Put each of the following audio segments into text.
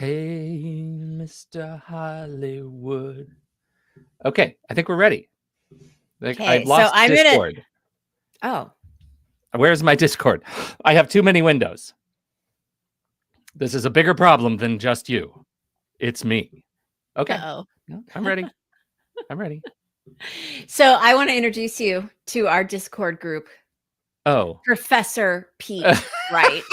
Hey, Mr. Hollywood. Okay, I think we're ready. I've Okay, so lost I'm gonna. Discord. Oh, Where's my Discord? I have too many windows. This is a bigger problem than just you. It's me. Okay, uh-oh. I'm ready. I'm ready. So I want to introduce you to our Discord group, Oh. Professor Pete Wright,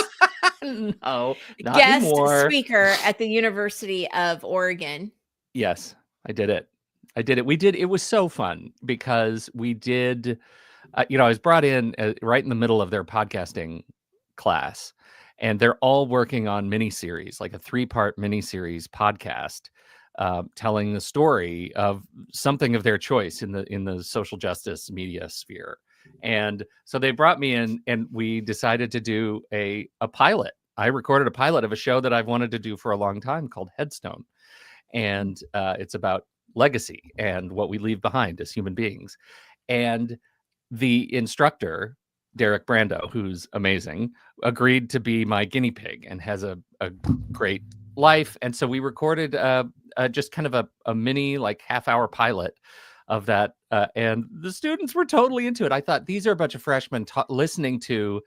No, not guest anymore. speaker at the University of Oregon. Yes, I did it. It was so fun because we did, I was brought in right in the middle of their podcasting class, and they're all working on miniseries, like a 3-part miniseries podcast, telling the story of something of their choice in the social justice media sphere. And so they brought me in, and we decided to do a pilot. I recorded a pilot of a show that I've wanted to do for a long time called Headstone, and it's about legacy and what we leave behind as human beings. And the instructor, Derek Brando, who's amazing, agreed to be my guinea pig and has a great life. And so we recorded just kind of a mini, like, half-hour pilot of that. And the students were totally into it. I thought, these are a bunch of freshmen listening to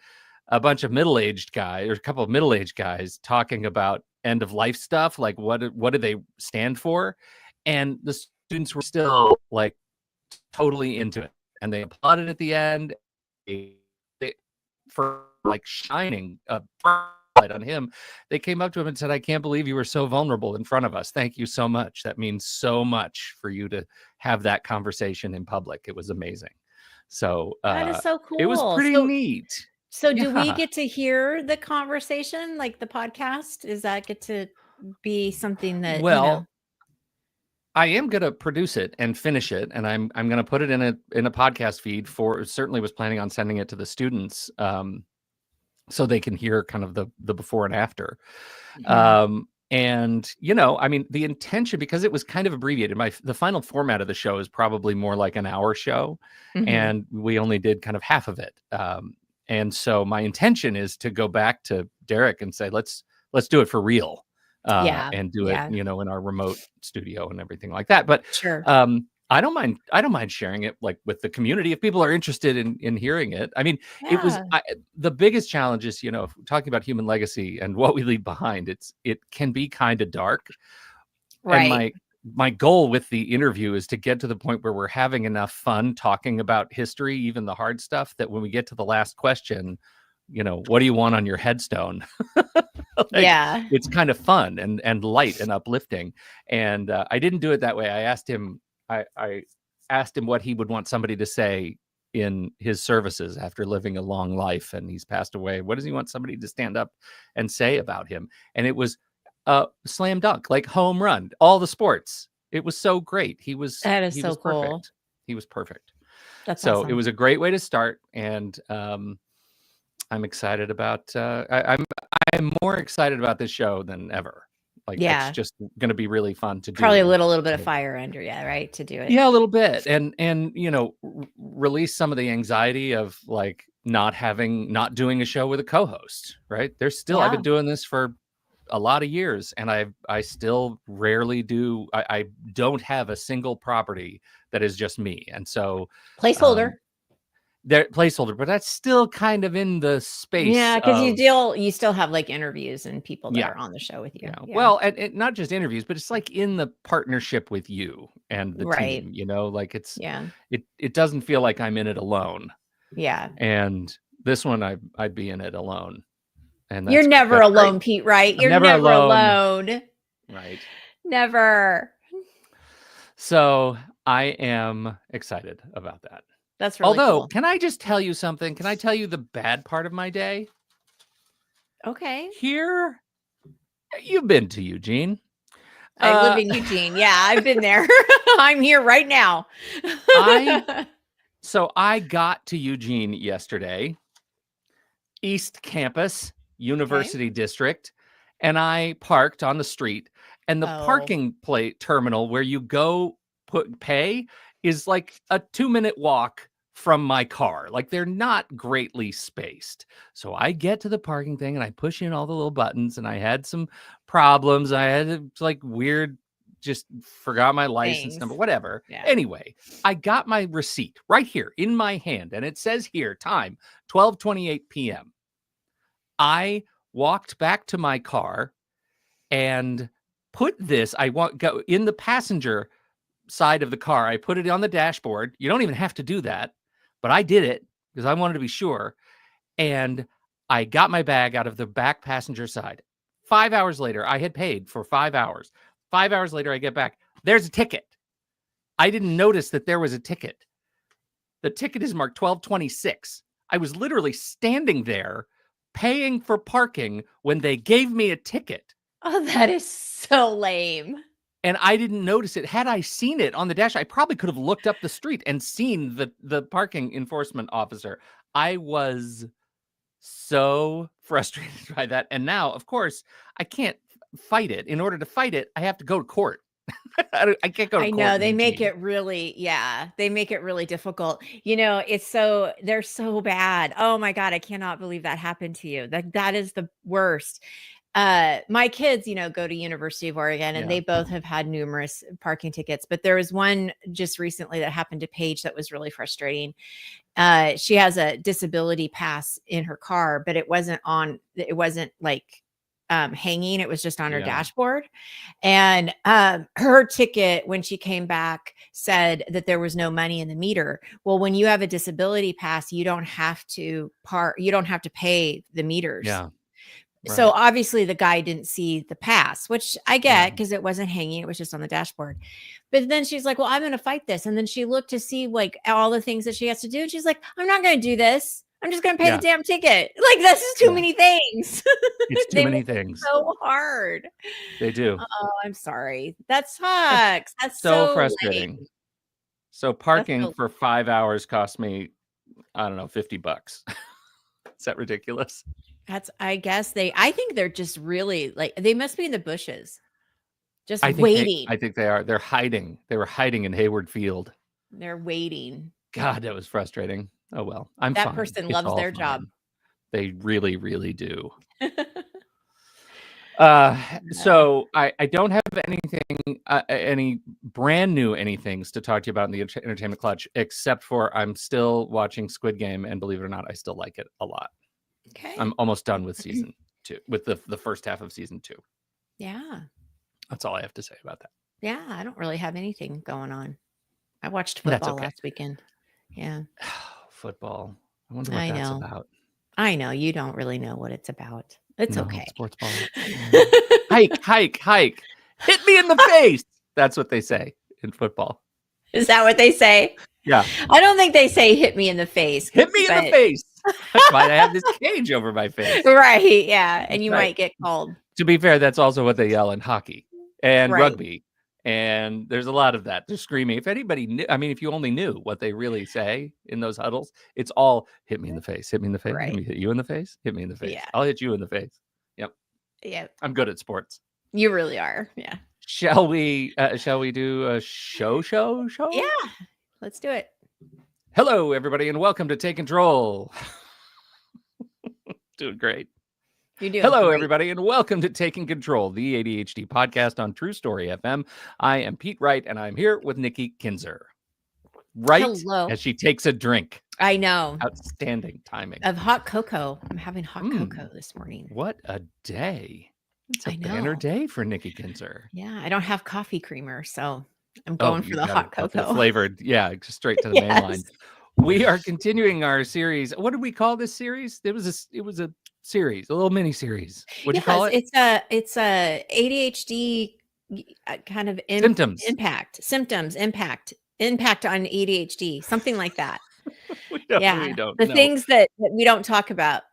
a bunch of middle-aged guys, or a couple of middle-aged guys, talking about end of life stuff, like what do they stand for, and the students were still like totally into it, and they applauded at the end. They for like shining a light on him. They came up to him and said, "I can't believe you were so vulnerable in front of us. Thank you so much. That means so much for you to have that conversation in public. It was amazing." So That is so cool. it was pretty neat. So do we get to hear the conversation, like the podcast? Is that get to be something that, Well, I am going to produce it and finish it, and I'm going to put it in a podcast feed. Certainly was planning on sending it to the students, so they can hear kind of the before and after. And I mean, the intention, because it was kind of abbreviated, the final format of the show is probably more like an hour show, and we only did kind of half of it. And so my intention is to go back to Derek and say, let's do it for real. And do it, in our remote studio and everything like that. But sure. I don't mind sharing it, like, with the community if people are interested in hearing it. I mean, it was the biggest challenge is, if we're talking about human legacy and what we leave behind, it can be kind of dark. Right. And my goal with the interview is to get to the point where we're having enough fun talking about history, even the hard stuff, that when we get to the last question, what do you want on your headstone? It's kind of fun and light and uplifting. And I didn't do it that way. I asked him what he would want somebody to say in his services after living a long life, and he's passed away. What does he want somebody to stand up and say about him? And it was slam dunk, like home run, all the sports. It was so great. He was so cool. Perfect. He was perfect. That's so awesome. It was a great way to start, and I'm excited about. I'm more excited about this show than ever. It's just going to be really fun to do. Probably a little bit of fire under you, right, to do it. Yeah, a little bit, and release some of the anxiety of like not doing a show with a co-host. Right? There's still I've been doing this for a lot of years, and I still rarely do. I don't have a single property that is just me, and so placeholder. But that's still kind of in the space. Yeah, because you still have like interviews and people that are on the show with you. Yeah. Well, and not just interviews, but it's like in the partnership with you and the team. Like it's it doesn't feel like I'm in it alone. Yeah. And this one, I'd be in it alone. And you're never alone, great. Pete. Right? You're never alone. Right. Never. So I am excited about that. That's really cool. Can I just tell you something? Can I tell you the bad part of my day? Okay. Here, you've been to Eugene. I live in Eugene. Yeah, I've been there. I'm here right now. So I got to Eugene yesterday, East Campus, University District, and I parked on the street. And the parking terminal where you go pay is like a 2-minute walk from my car. Like, they're not greatly spaced. So I get to the parking thing and I push in all the little buttons, and I had some problems. I had like weird, just forgot my license number, Things. whatever. Yeah. Anyway, I got my receipt right here in my hand, and it says here time 12:28 p.m. I walked back to my car and put this, go in the passenger side of the car. I put it on the dashboard. You don't even have to do that, but I did it because I wanted to be sure. And I got my bag out of the back passenger side. 5 hours later, I had paid for 5 hours. 5 hours later, I get back. There's a ticket. I didn't notice that there was a ticket. The ticket is marked 12:26. I was literally standing there paying for parking when they gave me a ticket. Oh, that is so lame. And I didn't notice it. Had I seen it on the dash, I probably could have looked up the street and seen the parking enforcement officer. I was so frustrated by that. And now, of course, I can't fight it. In order to fight it, I have to go to court. I can't go to I court. know they make it really, they make it really difficult. They're so bad. Oh my God, I cannot believe that happened to you. That is the worst. My kids, go to University of Oregon, and they both have had numerous parking tickets, but there was one just recently that happened to Paige that was really frustrating. She has a disability pass in her car, but it wasn't like hanging. It was just on her dashboard. And her ticket, when she came back, said that there was no money in the meter. Well, when you have a disability pass, you don't have to pay the meters. Yeah. Right. So obviously the guy didn't see the pass, which I get because it wasn't hanging. It was just on the dashboard. But then she's like, well, I'm going to fight this. And then she looked to see like all the things that she has to do. And she's like, I'm not going to do this. I'm just going to pay the damn ticket. Like, this is too many things. It's too many things. So hard. They do. Oh, I'm sorry. That sucks. That's so frustrating. Lame. So parking for 5 hours cost me, I don't know, $50. Is that ridiculous? I think they're just really like, they must be in the bushes. Just waiting. I think they are. They're hiding. They were hiding in Hayward Field. They're waiting. God, that was frustrating. Oh, well, I'm that fine. Person loves their job. They really, really do. So I don't have anything, any brand new anythings to talk to you about in the Entertainment Clutch, except for I'm still watching Squid Game, and believe it or not, I still like it a lot. Okay. I'm almost done with season 2, with the first half of season 2. Yeah. That's all I have to say about that. Yeah, I don't really have anything going on. I watched football last weekend. Yeah. Football. I wonder what that's about. I know. You don't really know what it's about. It's okay. Sports ball. Hike. Hit me in the face. That's what they say in football. Is that what they say? Yeah. I don't think they say hit me in the face. Hit me in the face. That's why I have this cage over my face. Right. Yeah. And you might get called. To be fair, that's also what they yell in hockey and rugby. And there's a lot of that. They're screaming. If anybody knew, I mean, if you only knew what they really say in those huddles, it's all hit me in the face, hit me in the face, right. Let me hit you in the face, hit me in the face. Yeah. I'll hit you in the face. Yep. Yeah. I'm good at sports. You really are. Yeah. Shall we do a show? Yeah. Let's do it. Hello, everybody, and welcome to Take Control. Doing great. Hello, everybody, and welcome to Taking Control, the ADHD podcast on True Story FM. I am Pete Wright, and I'm here with Nikki Kinzer. Hello. As she takes a drink. I know. Outstanding timing. Of hot cocoa. I'm having hot cocoa this morning. What a day. It's a banner day for Nikki Kinzer. Yeah, I don't have coffee creamer, so I'm going for the hot cocoa. Flavored, just straight to the main line. We are continuing our series. What did we call this series? It was a series, a little mini series. What'd you call it? It's a ADHD kind of symptoms impact on ADHD, something like that. We don't know. Things that we don't talk about.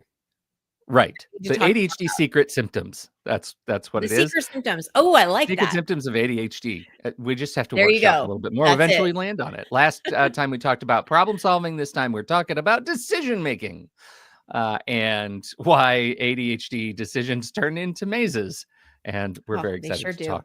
Right. The ADHD secret symptoms. That's what it is. Secret symptoms. Oh, I like secret that. Symptoms of ADHD. We just have to workshop a little bit more. Eventually land on it. Last time we talked about problem solving. This time we're talking about decision making, and why ADHD decisions turn into mazes. And we're very excited to talk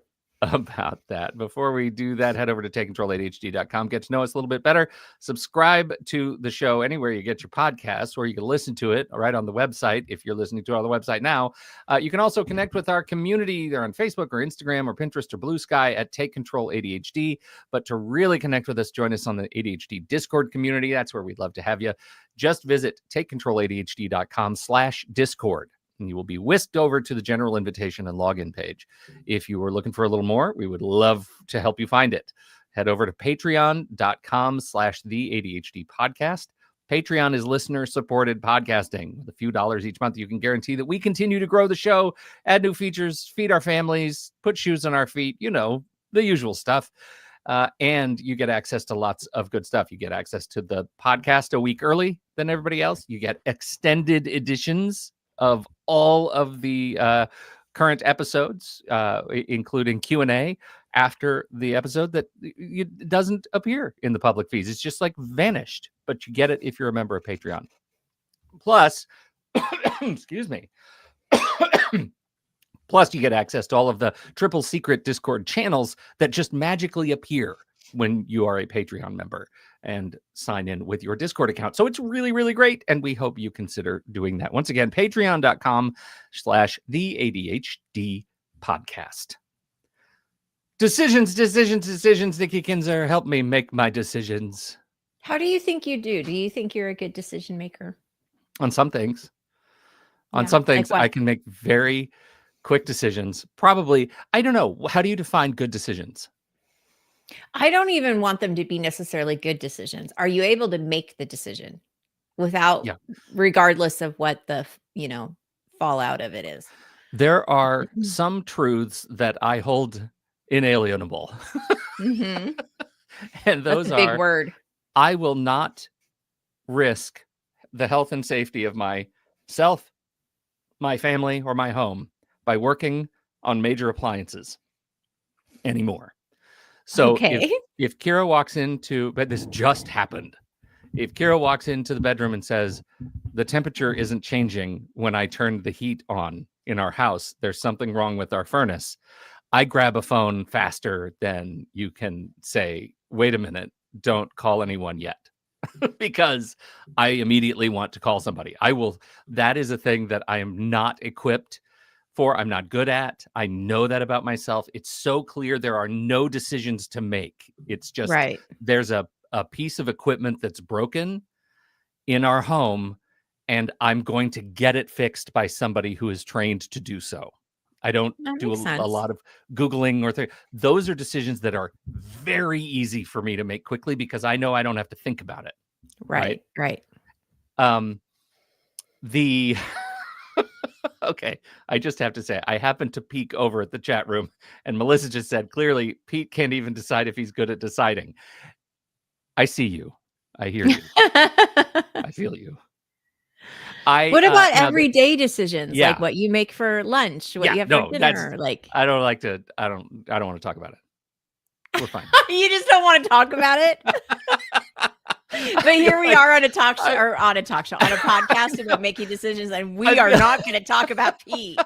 about that. Before we do that, head over to takecontroladhd.com, get to know us a little bit better. Subscribe to the show anywhere you get your podcasts, or you can listen to it right on the website if you're listening to it on the website now. You can also connect with our community either on Facebook or Instagram or Pinterest or Blue Sky at Take Control ADHD. But to really connect with us, join us on the ADHD Discord community. That's where we'd love to have you. Just visit takecontroladhd.com/Discord. And you will be whisked over to the general invitation and login page. If you were looking for a little more, we would love to help you find it. Head over to patreon.com/the ADHD podcast. Patreon is listener-supported podcasting. With a few dollars each month, you can guarantee that we continue to grow the show, add new features, feed our families, put shoes on our feet, the usual stuff. And you get access to lots of good stuff. You get access to the podcast a week early than everybody else. You get extended editions of all of the current episodes, including Q&A after the episode that it doesn't appear in the public feeds. It's just like vanished, but you get it if you're a member of Patreon. Plus, excuse me. Plus, you get access to all of the triple secret Discord channels that just magically appear when you are a Patreon member and sign in with your Discord account. So it's really, really great. And we hope you consider doing that. Once again, patreon.com/the ADHD podcast. Decisions, Nikki Kinzer. Help me make my decisions. How do you think you do? Do you think you're a good decision maker? On some things. On some things, I can make very quick decisions. Probably, I don't know. How do you define good decisions? I don't even want them to be necessarily good decisions. Are you able to make the decision without, regardless of what the, fallout of it is? There are some truths that I hold inalienable. Mm-hmm. And those That's a big word. I will not risk the health and safety of myself, my family, or my home by working on major appliances anymore. So if Kira walks into, but this just happened. If Kira walks into the bedroom and says, the temperature isn't changing when I turned the heat on in our house, there's something wrong with our furnace, I grab a phone faster than you can say, wait a minute, don't call anyone yet. Because I immediately want to call somebody. That is a thing that I am not equipped for. I'm not good at. I know that about myself. It's so clear there are no decisions to make. It's just there's a piece of equipment that's broken in our home, and I'm going to get it fixed by somebody who is trained to do so. I don't do a lot of Googling or those are decisions that are very easy for me to make quickly because I know I don't have to think about it. Right. Okay, I just have to say, I happened to peek over at the chat room, and Melissa just said, clearly, Pete can't even decide if he's good at deciding. I see you. I hear you. I feel you. What about everyday decisions? Like what you make for lunch, what you have for dinner? I don't like to, I don't want to talk about it. We're fine. You just don't want to talk about it? But here we are on a talk show, on a podcast about making decisions, and we are not going to talk about Pete.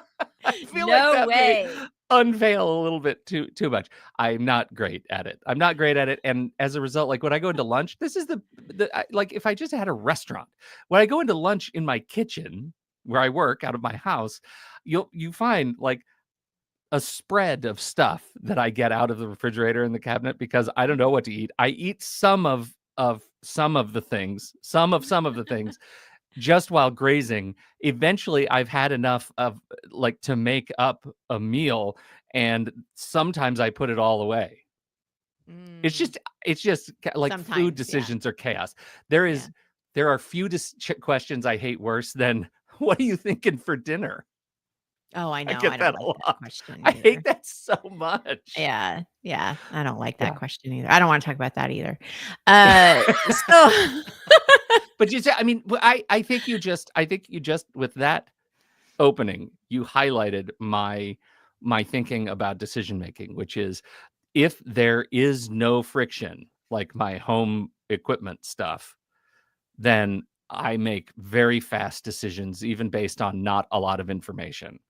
No way. Unveil a little bit too much. I'm not great at it. And as a result, like when I go into lunch, this is like if I just had a restaurant, when I go into lunch in my kitchen where I work out of my house, you find like a spread of stuff that I get out of the refrigerator in the cabinet because I don't know what to eat. I eat some of the things just while grazing. Eventually I've had enough of to make up a meal, and sometimes I put it all away. It's just like sometimes, food decisions are chaos. There are few questions I hate worse than what are you thinking for dinner? Oh, I know. I get that a lot. I hate that so much. Yeah. I don't like that question either. I don't want to talk about that either. But you say, I mean, I think you just with that opening, you highlighted my thinking about decision making, which is if there is no friction, like my home equipment stuff, then I make very fast decisions, even based on not a lot of information.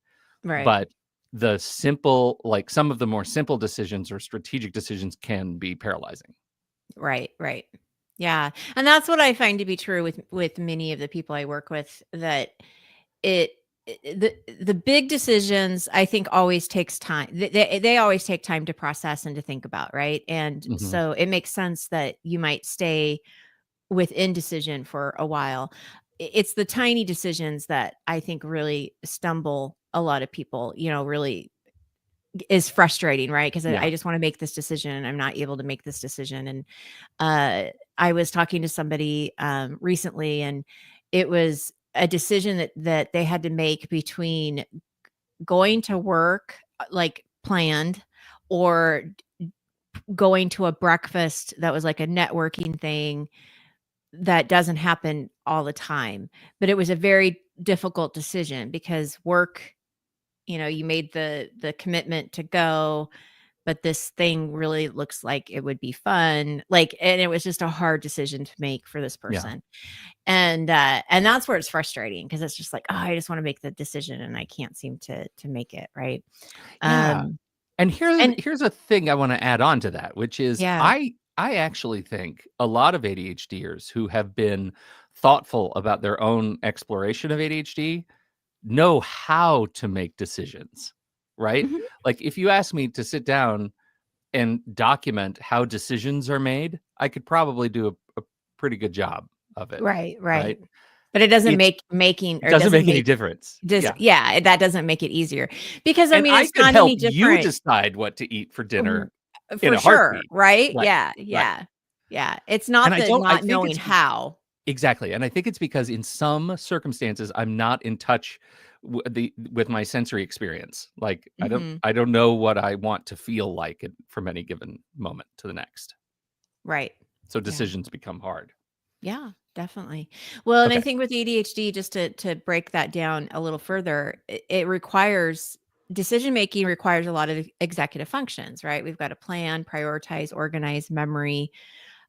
Right. But some of the more simple decisions or strategic decisions can be paralyzing. Right, right. Yeah, and that's what I find to be true with many of the people I work with, that it the big decisions, I think, always takes time. They always take time to process and to think about, right? And Mhm. so it makes sense that you might stay with indecision for a while. It's the tiny decisions that I think really stumble a lot of people, really is frustrating, right? Because I Yeah. just want to make this decision and I'm not able to make this decision. And I was talking to somebody recently, and it was a decision that they had to make between going to work like planned, or going to a breakfast that was like a networking thing that doesn't happen all the time. But it was a very difficult decision because work, you made the commitment to go, but this thing really looks like it would be fun. Like, and it was just a hard decision to make for this Yeah. person. And that's where it's frustrating, because it's just like, oh, I just want to make the decision and I can't seem to make it, right? Yeah. Um And here's and here's a thing I wanna add on to that, which is yeah. I actually think a lot of ADHDers who have been thoughtful about their own exploration of ADHD know how to make decisions, right? Mhm. Like, if you ask me to sit down and document how decisions are made, I could probably do a pretty good job of it, Right, right. right? But it doesn't It's make making, it or doesn't doesn't make any make difference. does Yeah. yeah, that doesn't make it easier, because I And mean, I it's could not help any you different. decide what to eat for W dinner in For a sure, heartbeat. right? Right. Yeah, Right. yeah, yeah. It's And not the I not think knowing it's how. exactly, and I think it's because in some circumstances, I'm not in touch with my sensory experience. Like, Mhm. I don't know what I want to feel like from any given moment to the next. Right. So Yeah. decisions become hard. Yeah, definitely. Well, and I Okay. think with ADHD, just to break that down a little further, it requires decision making requires a lot of executive functions, right? We've got to plan, prioritize, organize, memory.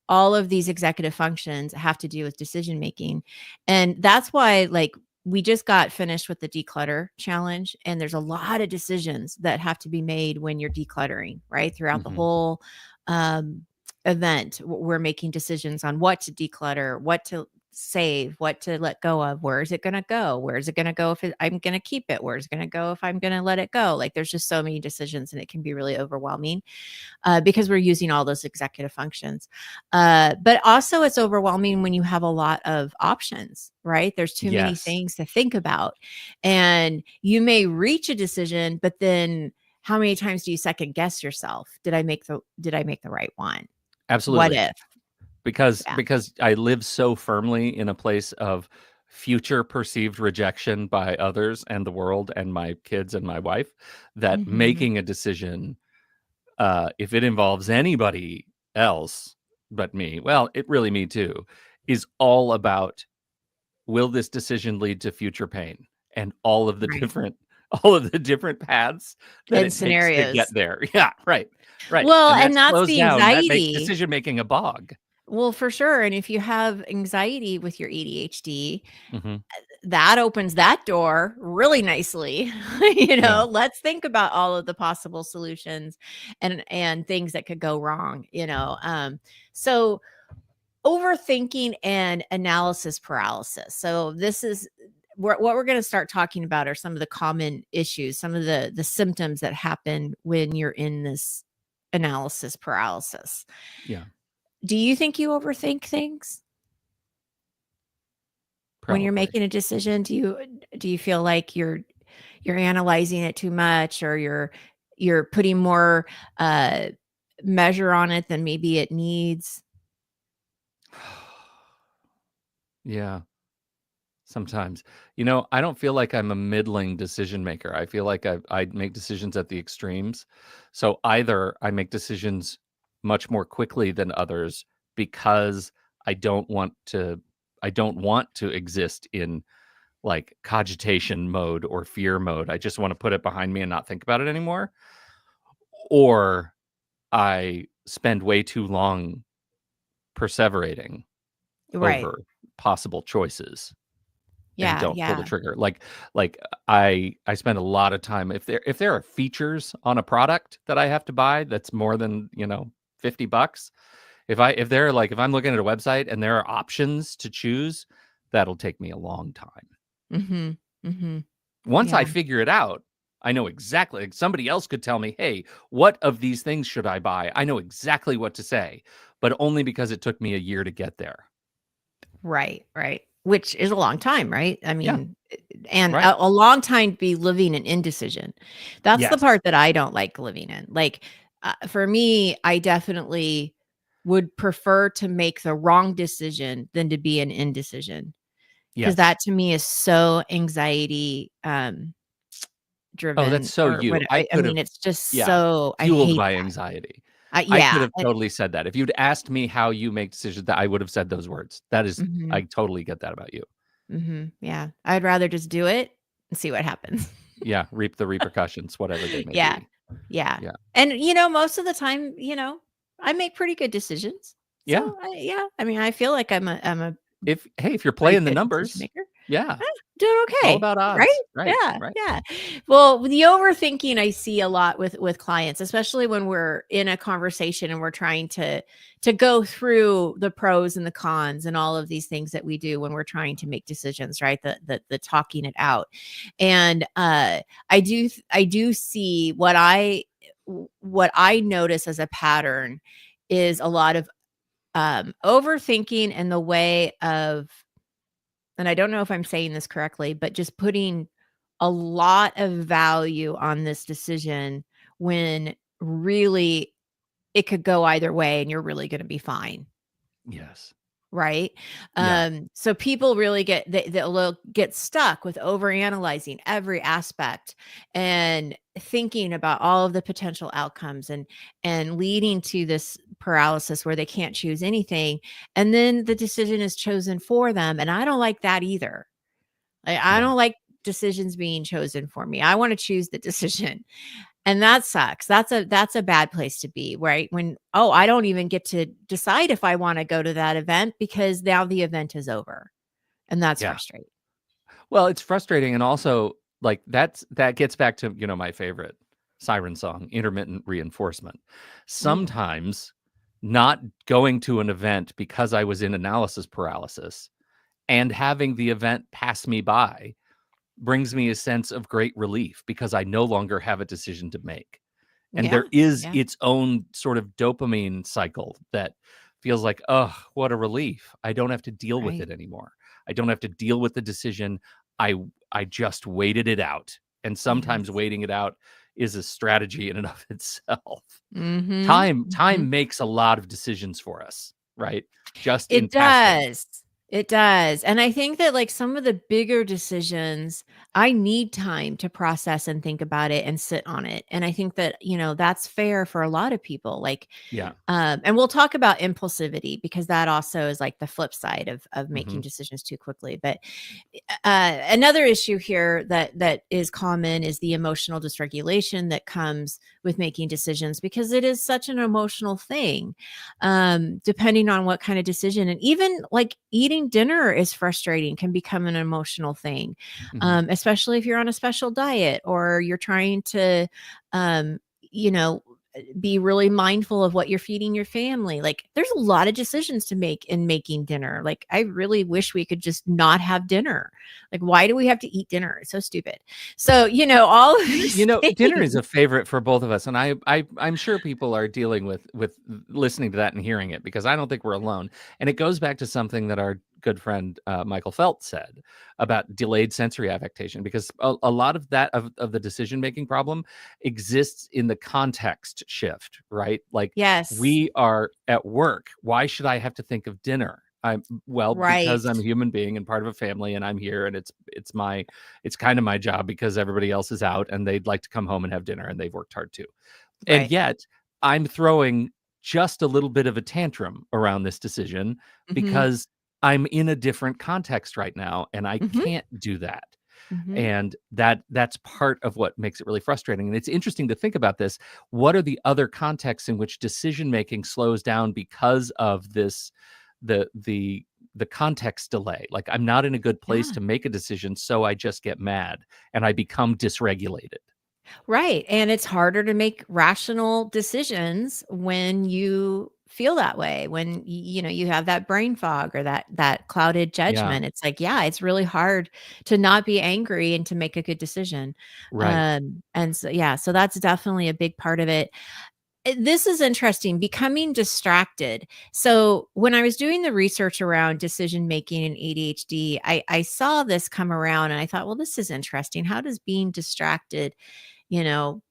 All of these executive functions have to do with decision making. And that's why, like, we just got finished with the declutter challenge, and there's a lot of decisions that have to be made when you're decluttering, right? Throughout the Mhm. whole um, event, we're making decisions on what to declutter, what to save, what to let go of, where is it going to go, where is it going to go if I'm going to keep it, where is it going to go if I'm going to let it go. Like, there's just so many decisions, and it can be really overwhelming because we're using all those executive functions. But also, it's overwhelming when you have a lot of options, right? There's too many Yes. things to think about. And you may reach a decision, but then how many times do you second guess yourself? Did I make the right one? What Absolutely. if? Yeah. Because I live so firmly in a place of future perceived rejection by others and the world and my kids and my wife, that Hmm. making a decision, if it involves anybody else but me, well, it really me too, is all about, will this decision lead to future pain? And Right. all of the different paths that And it takes to get scenarios. there. Yeah, right. Right. Well, And that and that's slows the down, that makes anxiety. decision making a bog. Well, for sure. And if you have anxiety with your ADHD, Mhm. that opens that door really nicely. Yeah. Let's think about all of the possible solutions and things that could go wrong. So overthinking and analysis paralysis. So this is what we're going to start talking about are some of the common issues, some of the symptoms that happen when you're in this analysis paralysis. Yeah. Do you think you overthink things when you're Probably. making a decision? Do you feel like you're analyzing it too much, or you're putting more uh measure on it than maybe it needs? Yeah, sometimes. I don't feel like I'm a middling decision maker. I feel like I make decisions at the extremes. So either I make decisions much more quickly than others because I don't want to I don't want to exist in like cogitation mode or fear mode. I just want to put it behind me and not think about it anymore. Or I spend way too long perseverating Right. over possible choices. and Yeah, don't pull the yeah. trigger. Like I spend a lot of time if there are features on a product that I have to buy that's more than, $50, if I'm looking at a website and there are options to choose, that'll take me a long time. Mhm. Mhm. Once I Yeah. figure it out, I know exactly. Like, somebody else could tell me, "Hey, what of these things should I buy?" I know exactly what to say, but only because it took me a year to get there. Right, right. Which is a long time, right? I Yeah, mean, and right. a long time to be living in indecision. That's the Yes. part that I don't like living in. Like, for me, I definitely would prefer to make the wrong decision than to be in indecision, because Yes. that to me is so anxiety, Oh, that's driven, so or you. what I I could mean, have it's just Yeah, so I fueled hate by that. anxiety. I could Yeah, have totally said that. If you'd asked me how you make decisions, that I would have said those words. I mhm, totally get that about you. mhm, yeah. I'd rather just do it and see what happens. Yeah, reap the repercussions, whatever they may Yeah. be. Yeah. Yeah. And, most of the time, I make pretty good decisions. So, Yeah. yeah, I mean, I feel like I'm a If you're pretty playing the good decision numbers, maker. yeah, Eh, doing it's all okay, about right? odds. Right, Yeah, right. yeah. Well, the overthinking I see a lot with clients, especially when we're in a conversation and we're trying to go through the pros and the cons and all of these things that we do when we're trying to make decisions, right? The talking it out. And I do see what I notice as a pattern is a lot of overthinking in the way of, and I don't know if I'm saying this correctly, but just putting a lot of value on this decision when really it could go either way and you're really going to be fine. Yes. Right. Yeah. So people really they'll get stuck with overanalyzing every aspect and thinking about all of the potential outcomes, and leading to this paralysis where they can't choose anything. And then the decision is chosen for them. And I don't like that either. I Yeah. don't like decisions being chosen for me. I want to choose the decision. And that sucks. That's a bad place to be, right? When, oh, I don't even get to decide if I wanna go to that event because now the event is over, and that's Yeah. frustrating. Well, it's frustrating, and also, like, that gets back to, my favorite siren song, intermittent reinforcement. Ooh, Sometimes not going to an event because I was in analysis paralysis and having the event pass me by brings me a sense of great relief because I no longer have a decision to make. And yeah, there is yeah, its own sort of dopamine cycle that feels like, oh, what a relief. I don't have to deal with right. it anymore. I don't have to deal with the decision. I I just waited it out. And sometimes Yes. waiting it out is a strategy in and of itself. Mhm, Time mhm. makes a lot of decisions for us, right? Just in It passing. does. It does, and I think that, like, some of the bigger decisions, I need time to process and think about it and sit on it, and I think that, that's fair for a lot of people, like, Yeah. and we'll talk about impulsivity because that also is like the flip side of Mhm. making decisions too quickly. But another issue here that is common is the emotional dysregulation that comes with making decisions, because it is such an emotional thing. Depending on what kind of decision, and even like eating dinner is frustrating, can become an emotional thing, Mhm. especially if you're on a special diet or you're trying to um, you know be really mindful of what you're feeding your family. Like, there's a lot of decisions to make in making dinner. Like, I really wish we could just not have dinner. Like, why do we have to eat dinner? It's so stupid. So, all of Dinner these dinner is things. a favorite for both of us, and I'm sure people are dealing with listening to that and hearing it because I don't think we're alone. And it goes back to something that our good friend Michael Felt said about delayed sensory affectation, because a lot of that of the decision making problem exists in the context shift, right? Like, Yes. we are at work. Why should I have to think of dinner? Because Right. I'm a human being and part of a family, and I'm here, and it's kind of my job because everybody else is out and they'd like to come home and have dinner and they've worked hard too. And Right. yet I'm throwing just a little bit of a tantrum around this decision Mhm. because I'm in a different context right now and I Mhm. can't do that. Mhm. And that's part of what makes it really frustrating. And it's interesting to think about this. What are the other contexts in which decision making slows down because of this the the context delay. Like, I'm not in a good place Yeah. to make a decision, so I just get mad and I become dysregulated. Right, and it's harder to make rational decisions when you feel that way, when you know, you have that brain fog or that clouded Yeah, judgment. It's like, yeah, it's really hard to not be angry and to make a good decision. right. And so yeah, so that's definitely a big part of it. This is interesting, becoming distracted. So, when I was doing the research around decision making and ADHD, I saw this come around and I thought, well, this is interesting. How does being distracted, you know,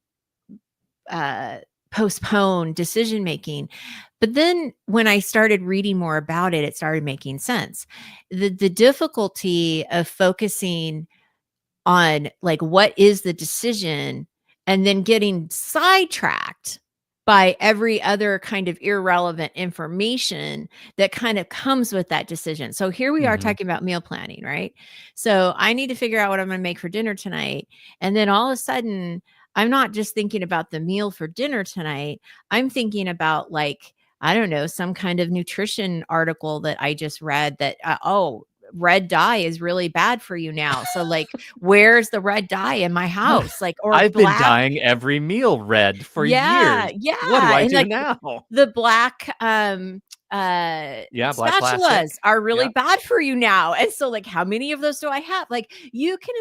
uh, postpone decision making? But then when I started reading more about it, it started making sense. The difficulty of focusing on like what is the decision and then getting sidetracked by every other kind of irrelevant information that kind of comes with that decision. So here we are Mhm. talking about meal planning, right? So I need to figure out what I'm going to make for dinner tonight. And then all of a sudden, I'm not just thinking about the meal for dinner tonight. I'm thinking about like, I don't know, some kind of nutrition article that I just read that, oh, red dye is really bad for you now. So like, where's the red dye in my house? Like, or I've been black. dyeing every meal red for Yeah, years. What do yeah, I and do like now? the black, Yeah, black spatulas plastic. are really Yeah. bad for you now, and so, like, how many of those do I have? Like, you can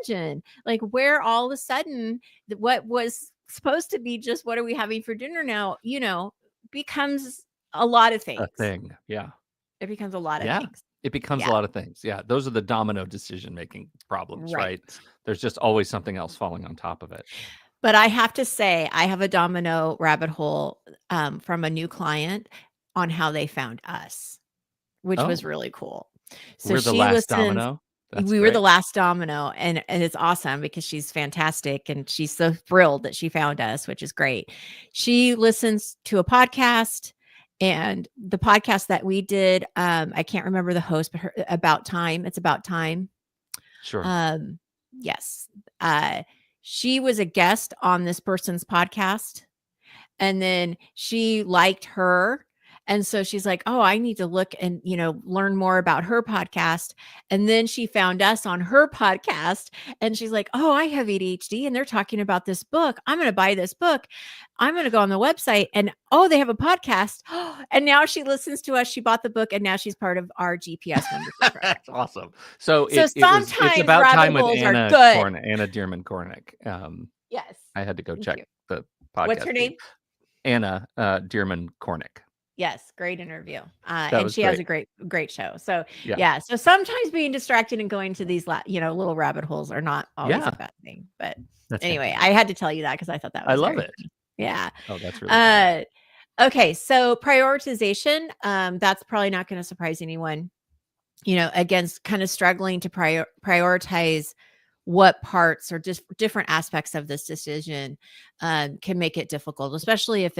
imagine, like, where all of a sudden, what was supposed to be just, "What are we having for dinner now?" Becomes a lot of A things. thing. Yeah. It becomes a lot of Yeah. things. It becomes a Yeah, lot of things. Yeah, those are the domino decision-making problems, right? right. There's just always something else falling on top of it. But I have to say, I have a domino rabbit hole, from a new client on how they found us, which was Oh, really cool. So we're the she last listens. domino? That's We were the great. last domino, and it's awesome because she's fantastic, and she's so thrilled that she found us, which is great. She listens to a podcast, and the podcast that we did, I can't remember the host, but her About Time, it's About Time. Sure. Um, yes. Uh, she was a guest on this person's podcast, and then she liked her. And so she's like, "Oh, I need to look and, learn more about her podcast." And then she found us on her podcast and she's like, "Oh, I have ADHD and they're talking about this book. I'm going to buy this book. I'm going to go on the website and oh, they have a podcast." And now she listens to us. She bought the book and now she's part of our GPS membership program. That's awesome. So So it's sometimes About rabbit Time with holes are good. Anna Dearman Cornick. Yes. I had to go Thank check you. the What's podcast her feed. name? Anna, Dearman Cornick. Yes, great interview. That And was she has great. a great show. So, Yeah. yeah, so sometimes being distracted and going to these little rabbit holes are not always a Yeah. bad thing. But That's anyway, I fantastic. had to tell you that because I thought that I was love very it. funny. Yeah. Oh, that's really funny. Uh, okay, so prioritization, that's probably not going to surprise anyone. Against kind of struggling to prioritize what parts or just different aspects of this decision can make it difficult, especially if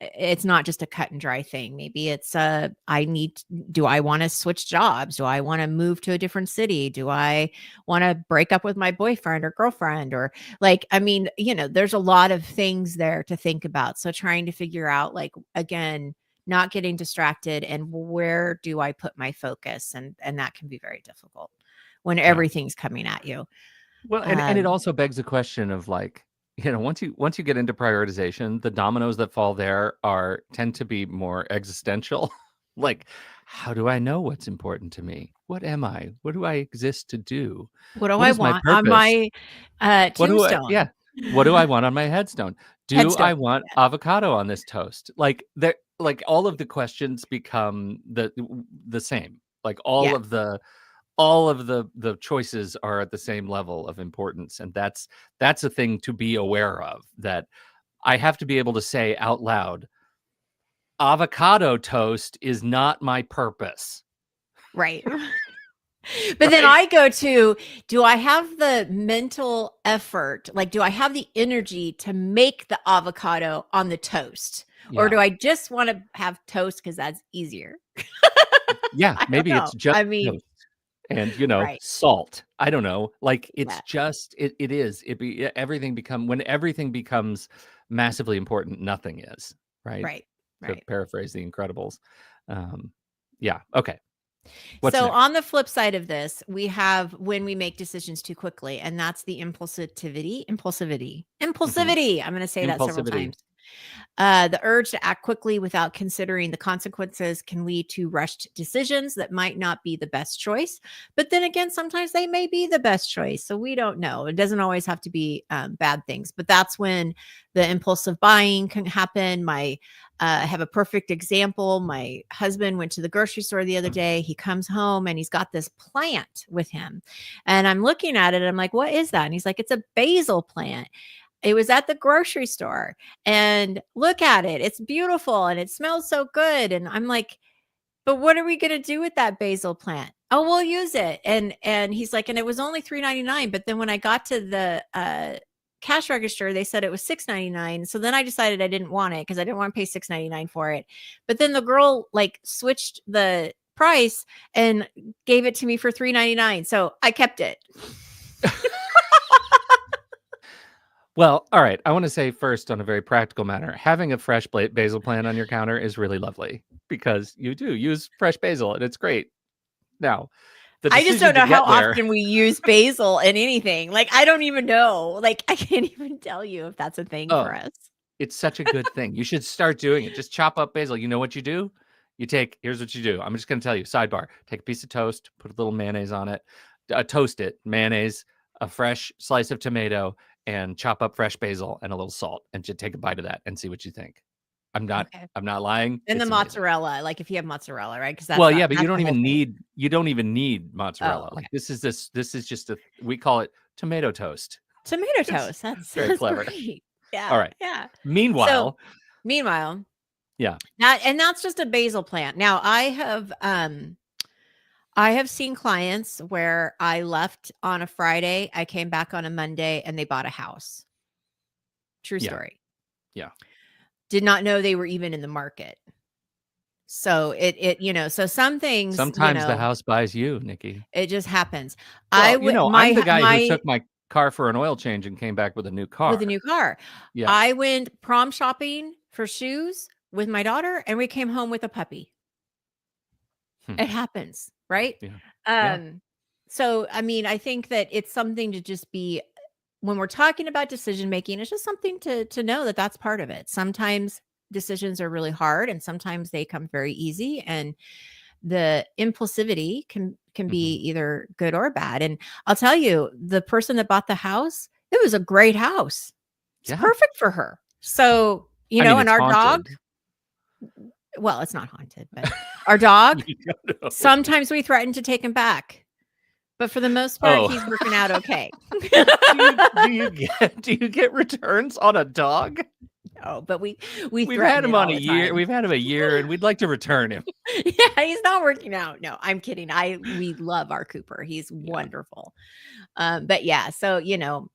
it's not just a cut and dry thing. Maybe it's do I want to switch jobs? Do I want to move to a different city? Do I want to break up with my boyfriend or girlfriend? Or like, I mean, there's a lot of things there to think about. So trying to figure out, like, again, not getting distracted and where do I put my focus? And that can be very difficult when Yeah. everything's coming at you. Well, and it Um, also begs the question of, like, once you get into prioritization, the dominoes that fall there tend to be more existential. Like, how do I know what's important to me? What am I? What do I exist to do? what do What I is my want on purpose? my What do I tombstone? yeah. What do I want on my headstone? Do Headstone. I want Yeah. avocado on this toast? Like all of the questions become the same. Like Yeah. all of the choices are at the same level of importance, and that's a thing to be aware of, that I have to be able to say out loud, avocado toast is not my purpose. Right. But then Right. I go to, do I have the mental effort? Like, do I have the energy to make the avocado on the toast? Or do Yeah. I just want to have toast because that's easier? Yeah, I don't maybe it's know. just I mean, toast and, right. salt. I don't know. Like, it's Yeah. just it is. When everything becomes massively important, nothing is, right? Right. To Right. paraphrase The Incredibles. Um Yeah. Okay. What's So next? on the flip side of this, we have when we make decisions too quickly, and that's the Hmm. impulsivity. I'm going to say that several Impulsivity. times. The urge to act quickly without considering the consequences can lead to rushed decisions that might not be the best choice. But then again, sometimes they may be the best choice. So we don't know. It doesn't always have to be bad things. But that's when the impulsive buying can happen. I have a perfect example. My husband went to the grocery store the other day. He comes home and he's got this plant with him. And I'm looking at it. I'm like, what is that? And he's like, it's a basil plant. It was at the grocery store and look at it. It's beautiful and it smells so good. And I'm like, but what are we going to do with that basil plant? Oh, we'll use it. And he's like, and it was only $3.99. But then when I got to the cash register, they said it was $6.99. So then I decided I didn't want it because I didn't want to pay $6.99 for it. But then the girl like switched the price and gave it to me for $3.99. So I kept it. Well, all right. I want to say first, on a very practical matter, having a fresh basil plant on your counter is really lovely because you do use fresh basil and it's great. Now, the I just decision don't to know how get there, often we use basil in anything. Like, I don't even know. Like, I can't even tell you if that's a thing for oh, us. it's such a good thing. You should start doing it. Just chop up basil. You know what you do? Here's what you do. I'm just going to tell you, sidebar, take a piece of toast, put a little mayonnaise on it, toast it, mayonnaise, a fresh slice of tomato, and chop up fresh basil and a little salt, and just take a bite of that and see what you think. I'm not, Okay. I'm not lying. And the It's amazing. mozzarella, like if you have mozzarella, right? Because Well, yeah, but that's the whole thing. you don't even need Oh, mozzarella. okay. Like this is just we call it tomato toast. Tomato It's toast. That very sounds clever. great. All Yeah, right. yeah. So, Meanwhile, meanwhile, yeah, that's just a basil plant. Now, I have seen clients where I left on a Friday, I came back on a Monday, and they bought a house. True yeah, story. yeah. Did not know they were even in the market. So so some things, Sometimes the house buys you, Nikki. it just happens. I Well, would I'm the my guy who my took my car for an oil change and came back with a new with a car. new car. Yeah. I went prom shopping for shoes with my daughter and we came home with a puppy. Hmm. It happens, right? Yeah. Yeah. Um so I mean, I think that it's something to just be when we're talking about decision making, it's just something to know that that's part of it. Sometimes decisions are really hard and sometimes they come very easy and the impulsivity can be Mhm. either good or bad. And I'll tell you, the person that bought the house, it was a great house. It's Yeah. perfect for her. So, I mean, and it's our dog, haunted. well, it's not haunted, but our dog, You don't know. sometimes we threaten to take him back. But for the most part, Oh. he's working out okay. Do you get returns on a dog? No, but we We've had threaten him it on all a the year. time. We've had him a year and we'd like to return him. Yeah, he's not working out. No, I'm kidding. We love our Cooper. He's Yeah. wonderful. But yeah, so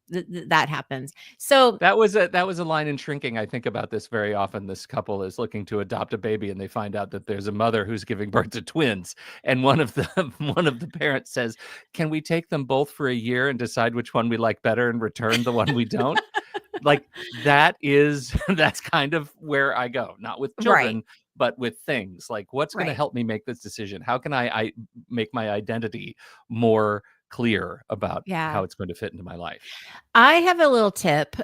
that happens. So That was a line in Shrinking. I think about this very often. This couple is looking to adopt a baby, and they find out that there's a mother who's giving birth to twins. And one of the one of the parents says, "Can we take them both for a year and decide which one we like better and return the one we don't?" Like that's kind of where I go. Not with right, children, but with things. Like, what's going to right. help me make this decision? How can I make my identity more clear about Yeah. how it's going to fit into my life? I have a little tip.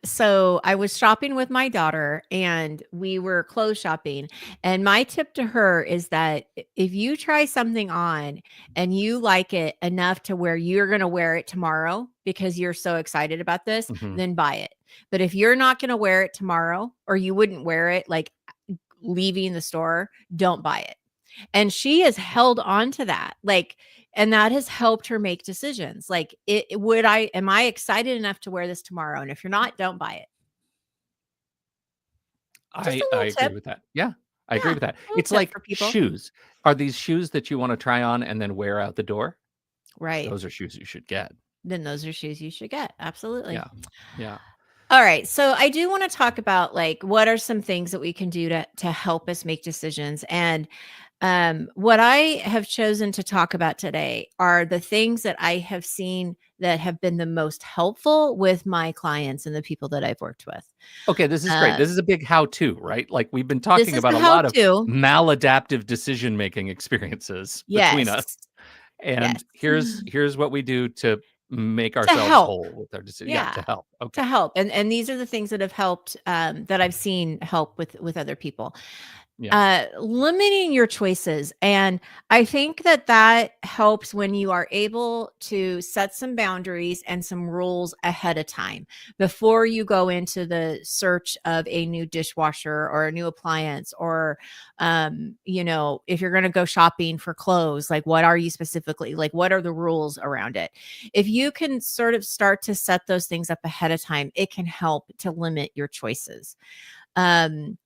So I was shopping with my daughter and we were clothes shopping. And my tip to her is that if you try something on and you like it enough to where you're going to wear it tomorrow because you're so excited about this, Mhm. then buy it. But if you're not going to wear it tomorrow or you wouldn't wear it like leaving the store, don't buy it. And she has held on to that. Like, and that has helped her make decisions. Like, am I excited enough to wear this tomorrow? And if you're not, don't buy it. Just a I little agree tip. with that. Yeah, I agree Yeah. with that. A little It's tip like for people. shoes. Are these shoes that you wanna try on and then wear out the door? Right. Those are shoes you should get. Then those are shoes you should get. Absolutely. Yeah. Yeah. All right. So I do want to talk about like what are some things that we can do to help us make decisions. And what I have chosen to talk about today are the things that I have seen that have been the most helpful with my clients and the people that I've worked with. Okay, this is great. Uh, This is a big how-to, right? Like, we've been this talking is about a a how lot of to. maladaptive decision-making experiences between us, Yes. Yes. and here's what we do to make To ourselves help. whole with our decision. Yeah, Yeah. to help. Okay. To help. And these are the things that have helped that I've seen help with other people. Yeah. Limiting your choices. And I think that that helps when you are able to set some boundaries and some rules ahead of time before you go into the search of a new dishwasher or a new appliance, or, if you're going to go shopping for clothes, like what are you specifically, like what are the rules around it? If you can sort of start to set those things up ahead of time, it can help to limit your choices. Um,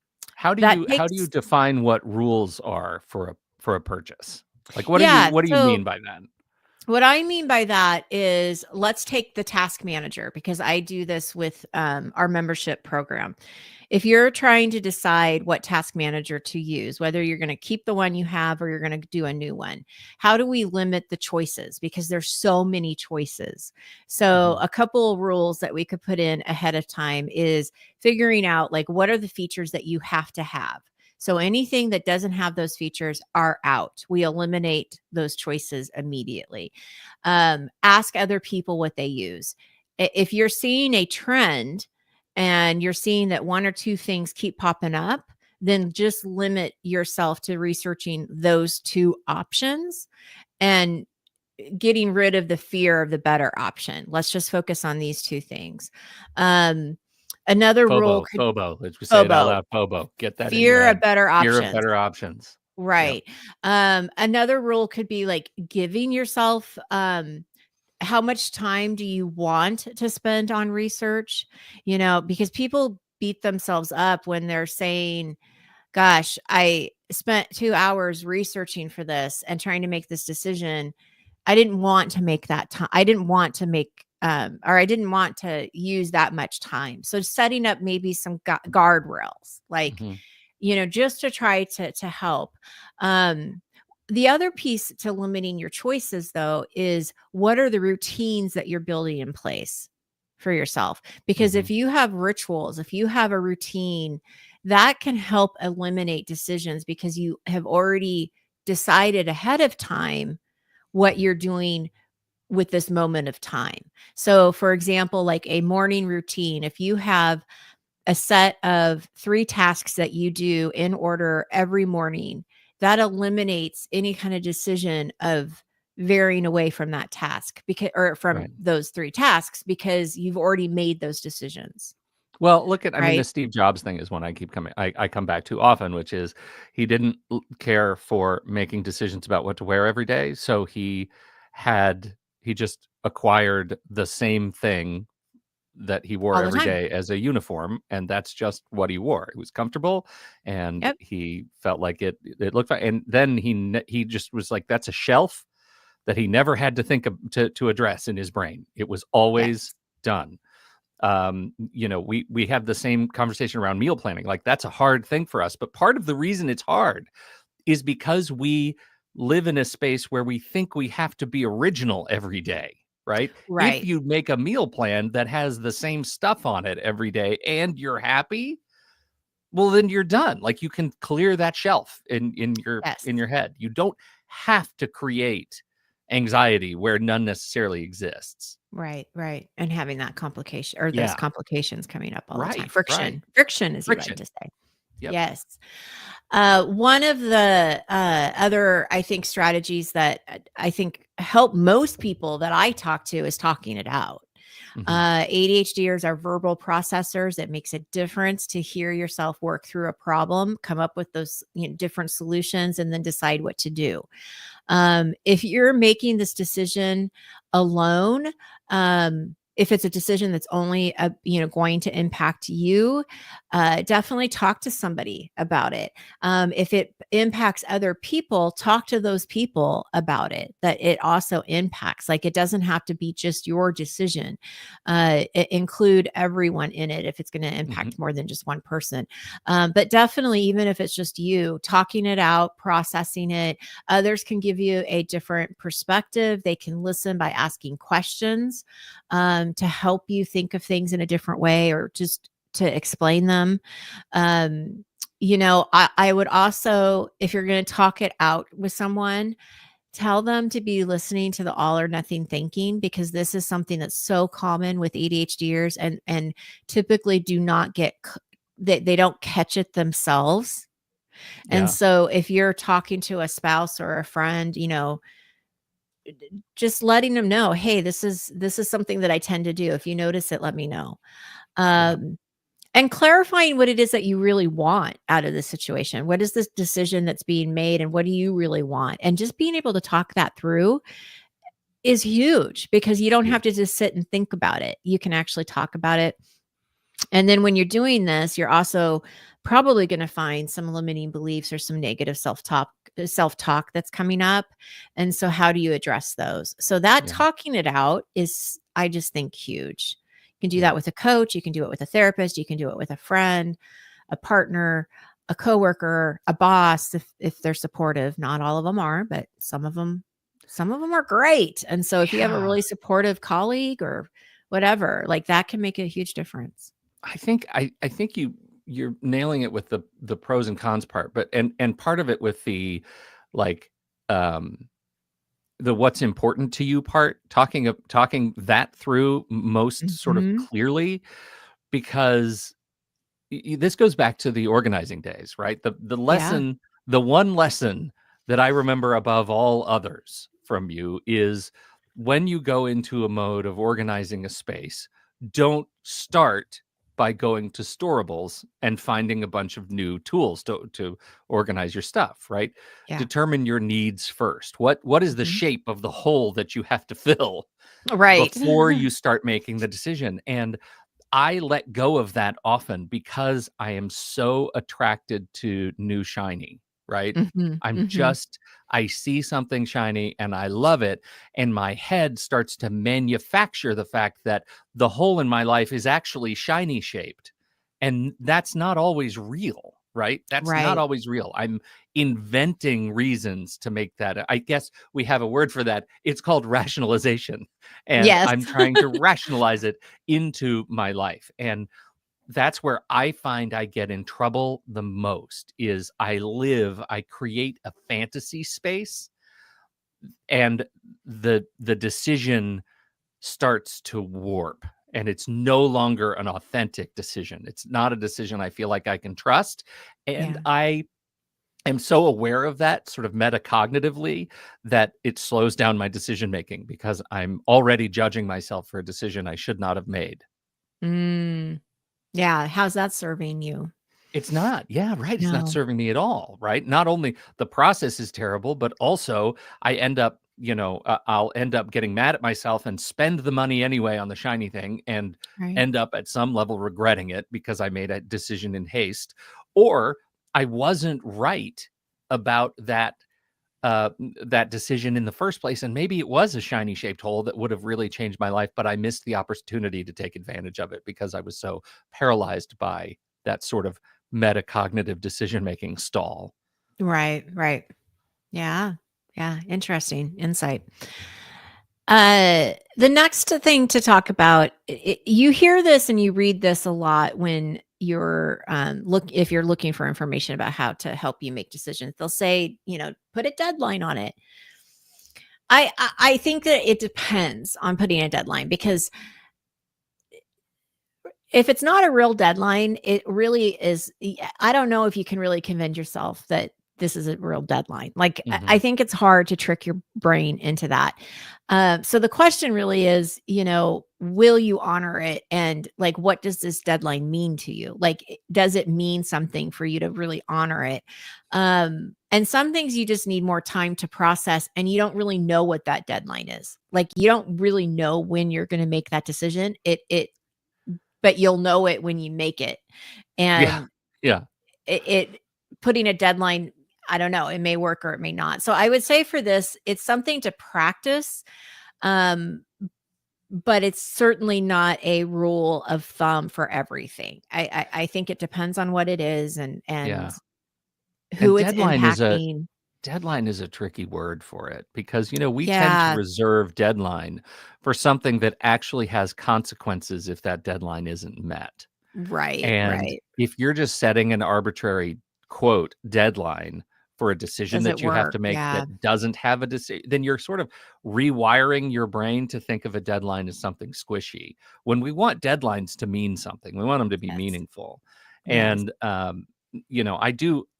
that How do you takes define what rules are for a purchase? Like, Yeah, what do you so mean by that? what I mean by that is, let's take the task manager, because I do this with our membership program. If you're trying to decide what task manager to use, whether you're going to keep the one you have or you're going to do a new one, how do we limit the choices? Because there's so many choices. So Mhm. a couple of rules that we could put in ahead of time is figuring out like what are the features that you have to have. So anything that doesn't have those features are out. We eliminate those choices immediately. Ask other people what they use. If you're seeing a trend and you're seeing that one or two things keep popping up, then just limit yourself to researching those two options and getting rid of the fear of the better option. Let's just focus on these two things. Um, Another rule could FOBO. Let's just say it out FOBO, loud. FOBO. Get that in your fear of head. better Fear of options. better options. Yep. Right. Another rule could be like giving yourself how much time do you want to spend on research? Because people beat themselves up when they're saying, gosh, I spent 2 hours researching for this and trying to make this decision. I didn't want to make that time. I didn't want to make, or I didn't want to use that much time. So setting up maybe some guardrails, like, Mhm. just to try to help. Um, the other piece to limiting your choices, though, is what are the routines that you're building in place for yourself? Because if Mhm. you have rituals, if you have a routine, that can help eliminate decisions because you have already decided ahead of time what you're doing with this moment of time. So, for example, like a morning routine, if you have a set of 3 tasks that you do in order every morning, that eliminates any kind of decision of varying away from that task, because or from Right. those 3 tasks, because you've already made those decisions, Well, look at I mean, the right? Steve Jobs thing is one I come back to often, which is he didn't care for making decisions about what to wear every day, so he just acquired the same thing that he wore All the every time. day as a uniform, and that's just what he wore. It was comfortable, and Yep. he felt like it looked fine, and then he just was like, that's a shelf that he never had to think of to address in his brain. It was always Yes. done. We have the same conversation around meal planning. Like, that's a hard thing for us, but part of the reason it's hard is because we live in a space where we think we have to be original every day, right? If Right. you make a meal plan that has the same stuff on it every day and you're happy, well, then you're done. Like, you can clear that shelf Yes. in your head. You don't have to create anxiety where none necessarily exists. Right, right, and having that complication or those Yeah. complications coming up all the time. Right. Right. Friction, as you like Friction. to say. Yep. Yes. One of the other, I think, strategies that I think help most people that I talk to is talking it out. Hmm. ADHDers are verbal processors. It makes a difference to hear yourself work through a problem, come up with those different solutions, and then decide what to do. If you're making this decision alone, um, if it's a decision that's only going to impact you, definitely talk to somebody about it. If it impacts other people, talk to those people about it, that it also impacts. Like, it doesn't have to be just your decision. Include everyone in it if it's going to Mhm. impact more than just one person. But definitely, even if it's just you talking it out, processing it, others can give you a different perspective. They can listen by asking questions, to help you think of things in a different way, or just to explain them. I would also, if you're going to talk it out with someone, tell them to be listening to the all or nothing thinking, because this is something that's so common with ADHDers, and typically do not they don't catch it themselves. And Yeah. so if you're talking to a spouse or a friend, just letting them know, hey, this is something that I tend to do. If you notice it, let me know. Yeah. Um, and clarifying what it is that you really want out of the situation. What is this decision that's being made, and what do you really want? And just being able to talk that through is huge, because you It's don't have huge. to just sit and think about it. You can actually talk about it. And then when you're doing this, you're also probably going to find some limiting beliefs or some negative self-talk that's coming up. And so how do you address those? So that Yeah. talking it out is, I just think, huge. You can do Yeah. that with a coach, you can do it with a therapist, you can do it with a friend, a partner, a coworker, a boss, if they're supportive. Not all of them are, but some of them are great. And so if you have a Yeah. really supportive colleague or whatever, like, that can make a huge difference. I think you're nailing it with the pros and cons part, but and part of it with the, like, um the what's important to you part, talking that through most sort of Mhm. clearly, because this goes back to the organizing days, right? Yeah. The one lesson that I remember above all others from you is, when you go into a mode of organizing a space, don't start by going to storables and finding a bunch of new tools to organize your stuff, right? Yeah. Determine your needs first. What is the Mhm. shape of the hole that you have to fill Right. before you start making the decision? And I let go of that often because I am so attracted to new shiny, right? Mhm. I'm Mhm. just I see something shiny and I love it, and my head starts to manufacture the fact that the hole in my life is actually shiny shaped. And that's not always real, right? That's not Right. always real. I'm inventing reasons to make that. I guess we have a word for that. It's called rationalization. And Yes. I'm trying to rationalize it into my life. And that's where I find I get in trouble the most, is I create a fantasy space, and the decision starts to warp, and it's no longer an authentic decision. It's not a decision I feel like I can trust. And Yeah. I am so aware of that sort of metacognitively that it slows down my decision making, because I'm already judging myself for a decision I should not have made. Mm. Yeah, how's that serving you? It's not. Yeah, right. It's not No. serving me at all, right? Not only the process is terrible, but also I end up, I'll end up getting mad at myself and spend the money anyway on the shiny thing, and Right. end up at some level regretting it because I made a decision in haste, or I wasn't right about that decision in the first place, and maybe it was a shiny shaped hole that would have really changed my life, but I missed the opportunity to take advantage of it because I was so paralyzed by that sort of metacognitive decision making stall. Right, right. Yeah. Yeah, interesting insight. The next thing to talk about, you hear this and you read this a lot when you're if you're looking for information about how to help you make decisions. They'll say, put a deadline on it. I think that it depends on putting a deadline, because if it's not a real deadline, it really is. I don't know if you can really convince yourself that this is a real deadline. Like, I Hmm. think it's hard to trick your brain into that. So the question really is, will you honor it? And, like, what does this deadline mean to you? Like, does it mean something for you to really honor it? And some things you just need more time to process, and you don't really know what that deadline is. Like, you don't really know when you're gonna make that decision. But you'll know it when you make it. Yeah. And Yeah. it putting a deadline, I don't know, it may work or it may not. So I would say for this, it's something to practice, um, but it's certainly not a rule of thumb for everything. I think it depends on what it is and Yeah. And who it's impacting. deadline is a tricky word for it because, we tend to Yeah, reserve deadline for something that actually has consequences if that deadline isn't met. right, And right. if you're just setting an arbitrary, quote, "deadline" for a decision Does it that you have work? to make Yeah, that doesn't have a decision, then you're sort of rewiring your brain to think of a deadline as something squishy, when we want deadlines to mean something. We want them to be yes, meaningful. yes, And,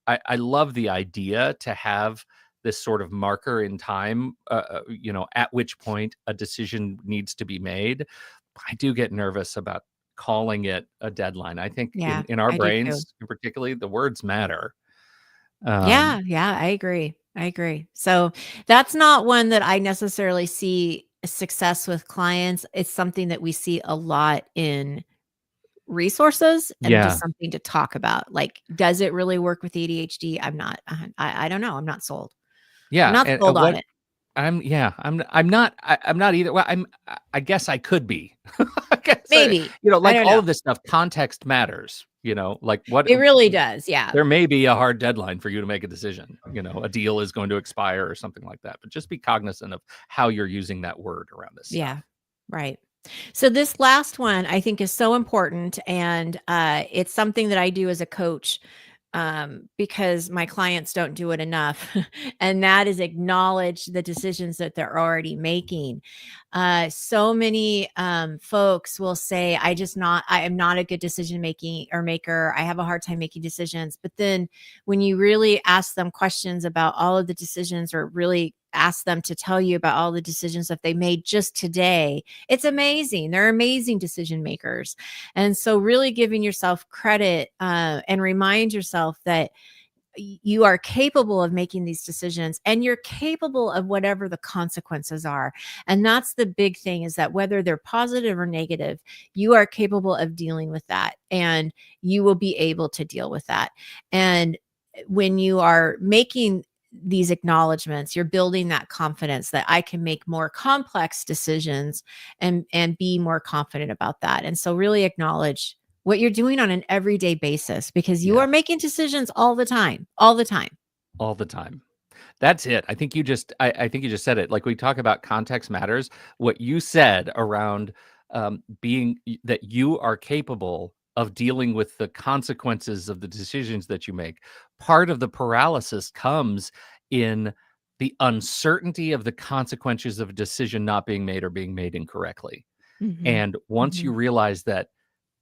I love the idea to have this sort of marker in time, at which point a decision needs to be made. I do get nervous about calling it a deadline. I think yeah, in our I do too. brains, in particularly, the words matter. Yeah, Um, yeah, I agree. I agree. So that's not one that I necessarily see success with clients. It's something that we see a lot in resources and just yeah, something to talk about. Like, does it really work with ADHD? I'm not, I don't know. I'm not sold. I'm yeah, not and sold on what it. I'm not either. Well, I guess I could be. I guess, Maybe. I like don't all know. of this stuff, context matters, like what It really does. Yeah. there may be a hard deadline for you to make a decision, a deal is going to expire or something like that, but just be cognizant of how you're using that word around this Yeah. stuff. Right. So this last one I think is so important, and it's something that I do as a coach, because my clients don't do it enough, and that is acknowledge the decisions that they're already making. So many folks will say, I am not a good decision making or maker. I have a hard time making decisions." But then when you really ask them questions about all of the decisions, or really ask them to tell you about all the decisions that they made just today, it's amazing. They're amazing decision makers. And so really giving yourself credit, and remind yourself that you are capable of making these decisions, and you're capable of whatever the consequences are. And that's the big thing, is that whether they're positive or negative, you are capable of dealing with that, and you will be able to deal with that. And when you are making these acknowledgments, you're building that confidence that I can make more complex decisions and be more confident about that. And so really acknowledge what you're doing on an everyday basis, because you Yeah, are making decisions all the time, all the time. all the time. That's it. I think you just said it. Like, we talk about context matters. What you said around, that you are capable of dealing with the consequences of the decisions that you make. Part of the paralysis comes in the uncertainty of the consequences of a decision not being made or being made incorrectly. Mhm. And once you Mhm. realize that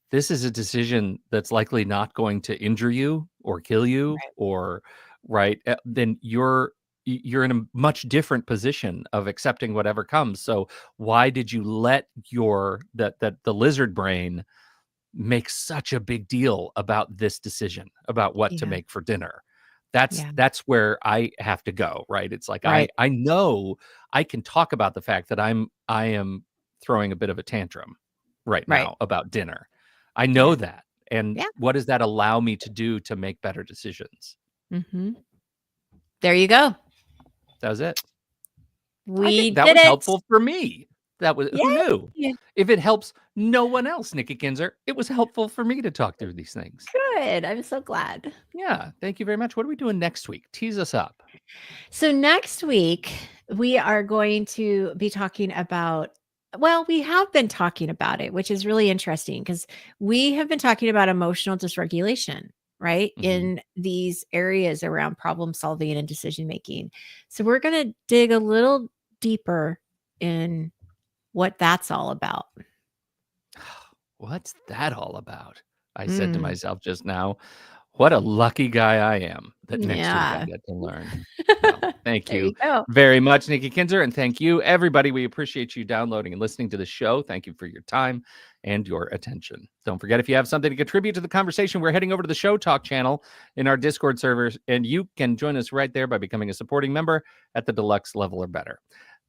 this is a decision that's likely not going to injure you or kill you, Right. or right, then you're in a much different position of accepting whatever comes. So why did you let that the lizard brain make such a big deal about this decision about what to Yeah. make for dinner? Yeah. That's where I have to go, right? It's like Right. I know I can talk about the fact that I am throwing a bit of a tantrum right Right. now about dinner. I Yeah. know that. And Yeah. what does that allow me to do to make better decisions? Mhm. There you go. That was it. I think We that did was it. helpful for me. That was who knew? Yay. If it helps no one else, Nikki Kinzer, it was helpful for me to talk through these things. Good. I'm so glad. Yeah, thank you very much. What are we doing next week? Tease us up. So next week, we are going to be talking about, well, we have been talking about it, which is really interesting, because we have been talking about emotional dysregulation, right? Mhm. In these areas around problem solving and decision making. So we're going to dig a little deeper in what that's all about. What's that all about? I said to Mm. myself just now, what a lucky guy I am that next week I Yeah. get to learn. Well, thank There you you go. very much, Nikki Kinzer, and thank you, everybody. We appreciate you downloading and listening to the show. Thank you for your time and your attention. Don't forget, if you have something to contribute to the conversation, we're heading over to the Show Talk channel in our Discord servers, and you can join us right there by becoming a supporting member at the deluxe level or better.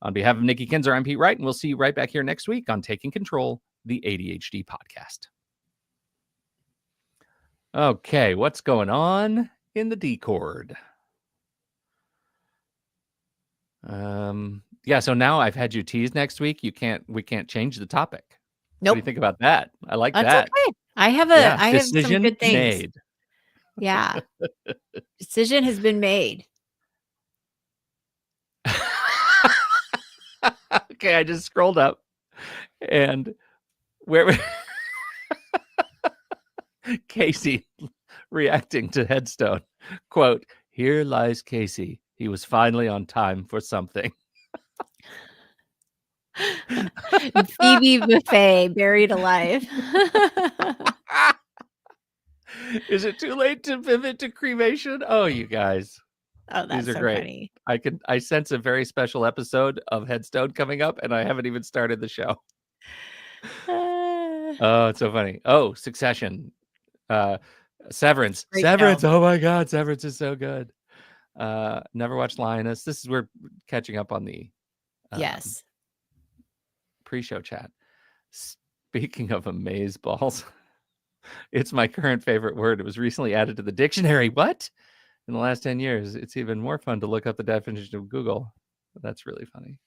On behalf of Nikki Kinzer, I'm Pete Wright, and we'll see you right back here next week on Taking Control, the ADHD podcast. Okay, what's going on in the Discord? Yeah, so now I've had you tease next week. We can't change the topic. What do you Nope. think about that? I like That's that. okay. I have some Decision good things. made. Yeah. Decision has been made. Okay, I just scrolled up and where Casey reacting to Headstone. Quote, "Here lies Casey. He was finally on time for something." Phoebe Buffet buried alive. Is it too late to pivot to cremation? Oh, you guys. Oh, These that's are so great. funny. I sense a very special episode of Headstone coming up, and I haven't even started the show. Oh, it's so funny. Oh, Succession. Severance. Great Severance. show. Oh my God, Severance is so good. Never watched Lioness. This is we're catching up on the Yes. pre-show chat. Speaking of amaze balls, it's my current favorite word. It was recently added to the dictionary. What? In the last 10 years, it's even more fun to look up the definition of Google. That's really funny.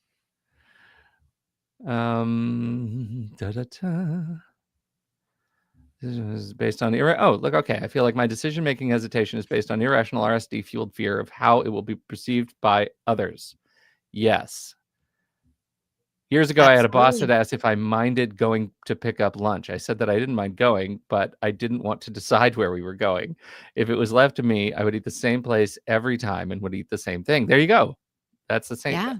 This is based on okay. I feel like my decision-making hesitation is based on irrational RSD-fueled fear of how it will be perceived by others. Yes. Years ago, I had a boss that asked if I minded going to pick up lunch. I said that I didn't mind going, but I didn't want to decide where we were going. If it was left to me, I would eat the same place every time and would eat the same thing. There you go. That's the same. Yeah.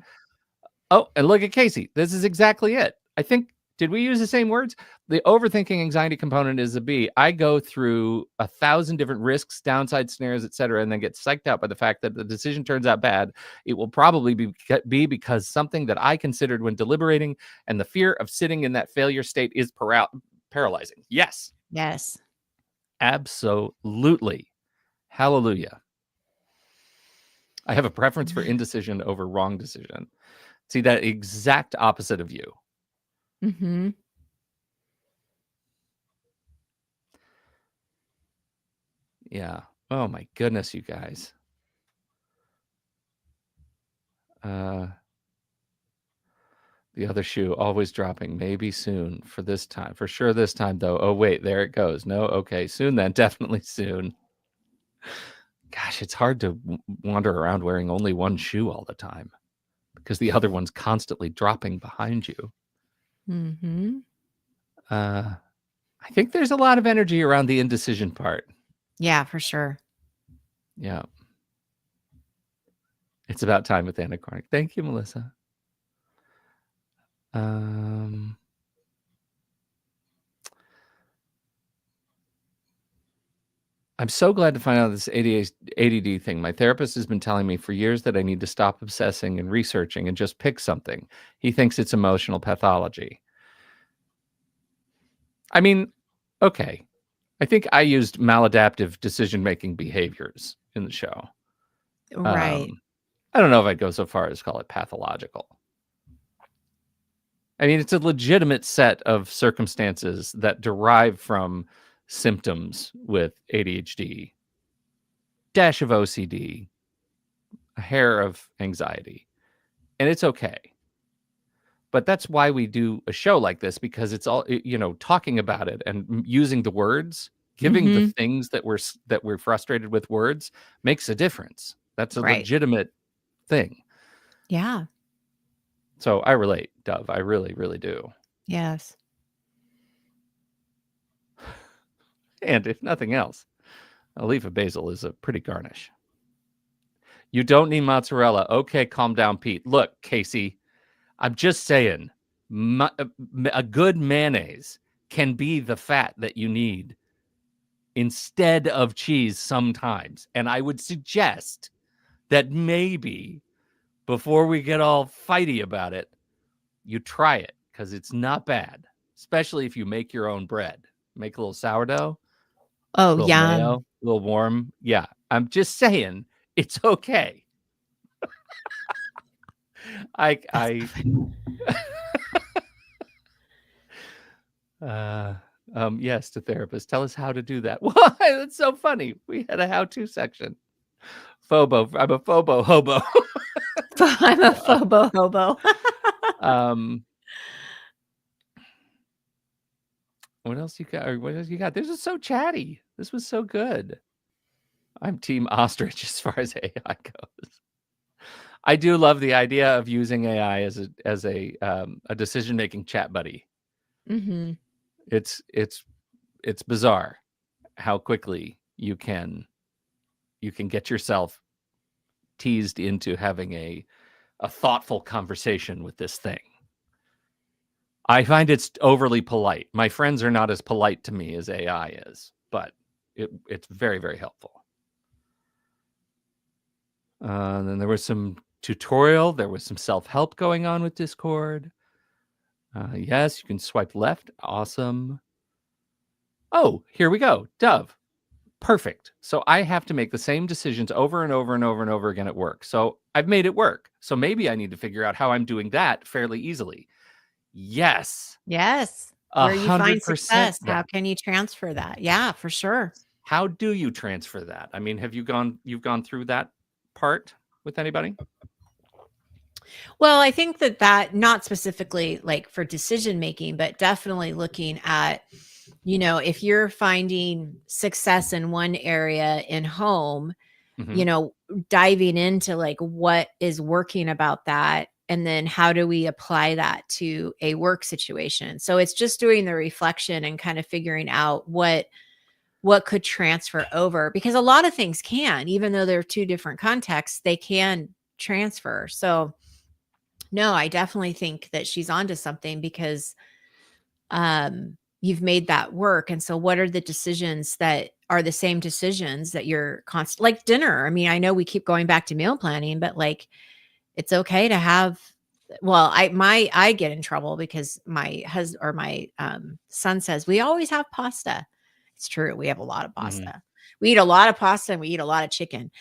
Oh, and look at Casey. This is exactly it. I think, did we use the same words? The overthinking anxiety component is a B. I go through 1,000 different risks, downside scenarios, etc., and then get psyched out by the fact that the decision turns out bad. It will probably be because something that I considered when deliberating, and the fear of sitting in that failure state is paralyzing. Yes. Yes. Absolutely. Hallelujah. I have a preference for indecision over wrong decision. See, that exact opposite of you. Mm-hmm. Yeah. Oh my goodness, you guys. The other shoe always dropping. Maybe soon for this time. For sure this time, though. Oh, wait, there it goes. No, okay. Soon then. Definitely soon. Gosh, it's hard to wander around wearing only one shoe all the time because the other one's constantly dropping behind you. Mm-hmm. I think there's a lot of energy around the indecision part. Yeah, for sure. Yeah. It's about time with Anna Cornick. Thank you, Melissa. I'm so glad to find out this ADD thing. My therapist has been telling me for years that I need to stop obsessing and researching and just pick something. He thinks it's emotional pathology. I mean, okay. I think I used maladaptive decision-making behaviors in the show. Right. I don't know if I'd go so far as call it pathological. I mean, it's a legitimate set of circumstances that derive from symptoms with ADHD, dash of OCD, a hair of anxiety, and it's okay. But that's why we do a show like this, because it's all, talking about it and using the words, giving the things that we're frustrated with words makes a difference. That's a legitimate thing. Yeah. So I relate, Dove. I really, really do. Yes. And if nothing else, a leaf of basil is a pretty garnish. You don't need mozzarella. Okay, calm down, Pete. Look, Casey, I'm just saying, a good mayonnaise can be the fat that you need instead of cheese sometimes. And I would suggest that maybe before we get all fighty about it, you try it, because it's not bad, especially if you make your own bread. Make a little sourdough, Oh, a little mayo, yum. a little warm. Yeah, I'm just saying it's okay. That's I so yes, to therapist. Tell us how to do that. Why? That's so funny. We had a how-to section. Phobo. I'm a phobo hobo. I'm a phobo hobo. um, what else you got? Or what else you got? This was so chatty. This was so good. I'm team ostrich as far as AI goes. I do love the idea of using AI as a decision-making chat buddy. Mm-hmm. It's bizarre how quickly you can get yourself teased into having a thoughtful conversation with this thing. I find it's overly polite. My friends are not as polite to me as AI is, but it's very, very helpful. Then there was some tutorial. There was some self-help going on with Discord. Yes, you can swipe left. Awesome. Oh, here we go. Dove. Perfect. So I have to make the same decisions over and over and over and over again at work. So I've made it work. So maybe I need to figure out how I'm doing that fairly easily. Yes. Yes. Where you find 100%. success, how can you transfer that? Yeah, for sure. How do you transfer that? I mean, you've gone through that part with anybody? Well, I think that not specifically like for decision making, but definitely looking at, if you're finding success in one area in home, Mhm. diving into like what is working about that. And then how do we apply that to a work situation? So it's just doing the reflection and kind of figuring out what could transfer over, because a lot of things can, even though they're two different contexts, they can transfer. So no, I definitely think that she's onto something, because you've made that work. And so what are the decisions that are the same decisions that you're constant, like dinner? I mean, I know we keep going back to meal planning, but like it's okay to have, well, I get in trouble because my husband or my son says we always have pasta. It's true. We have a lot of Mhm. pasta. We eat a lot of pasta and we eat a lot of chicken.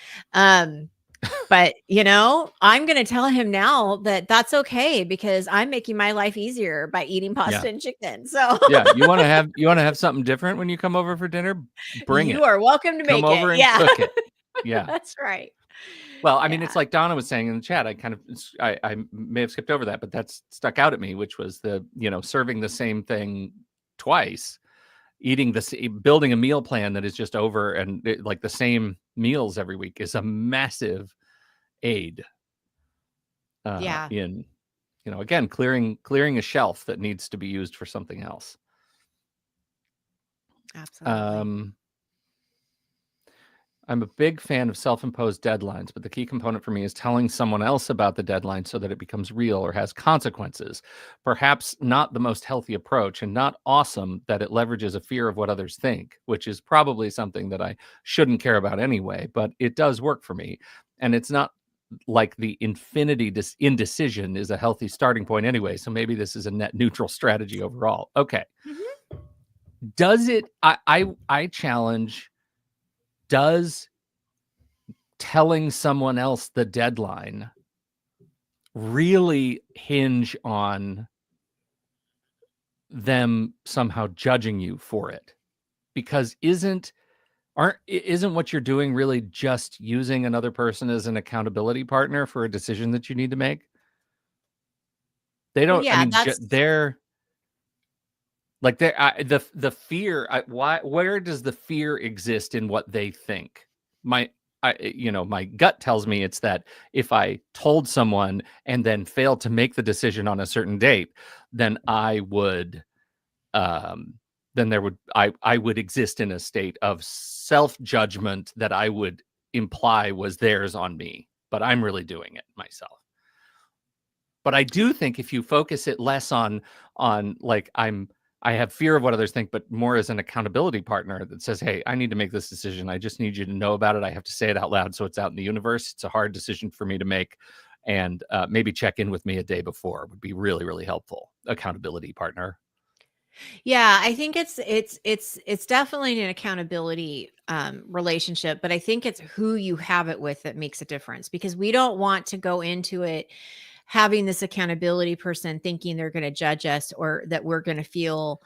But, I'm going to tell him now that that's okay, because I'm making my life easier by eating Yeah. pasta and chicken. So Yeah, you wanna have something different when you come over for dinner? Bring you it. are welcome to Come make it. over and Yeah. cook it. Yeah. That's right. Well, I mean, it's Yeah. like Donna was saying in the chat. I may have skipped over that, but that's stuck out at me, which was serving the same thing twice, building a meal plan that is just over and like the same meals every week is a massive aid Yeah. in, again, clearing a shelf that needs to be used for something else. Absolutely. I'm a big fan of self-imposed deadlines, but the key component for me is telling someone else about the deadline so that it becomes real or has consequences. Perhaps not the most healthy approach, and not awesome that it leverages a fear of what others think, which is probably something that I shouldn't care about anyway, but it does work for me. And it's not like the infinity indecision is a healthy starting point anyway, so maybe this is a net neutral strategy overall. Okay. Mhm. Does it I challenge, does telling someone else the deadline really hinge on them somehow judging you for it? Because isn't what you're doing really just using another person as an accountability partner for a decision that you need to make? They Well, don't, I yeah, mean, they're like, the fear, where does the fear exist in what they think? My my gut tells me it's that if I told someone and then failed to make the decision on a certain date, then I would, then I would exist in a state of self-judgment that I would imply was theirs on me, but I'm really doing it myself. But I do think if you focus it less on like I have fear of what others think, but more as an accountability partner that says, hey, I need to make this decision. I just need you to know about it. I have to say it out loud so it's out in the universe. It's a hard decision for me to make. And maybe check in with me a day before would be really, really helpful. Accountability partner. Yeah, I think it's definitely an accountability relationship, but I think it's who you have it with that makes a difference, because we don't want to go into it having this accountability person thinking they're going to judge us, or that we're going to feel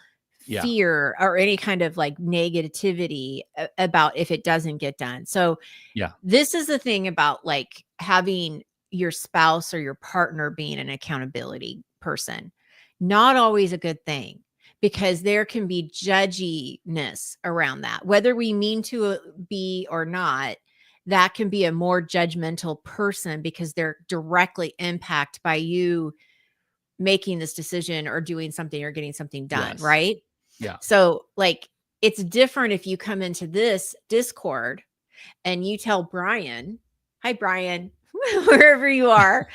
Yeah. fear or any kind of like negativity about if it doesn't get done. So Yeah. this is the thing about like having your spouse or your partner being an accountability person. Not always a good thing, because there can be judginess around that. Whether we mean to be or not, that can be a more judgmental person because they're directly impacted by you making this decision or doing something or getting something done, Yes. right? Yeah. So, like, it's different if you come into this Discord and you tell Brian, hi, Brian, wherever you are,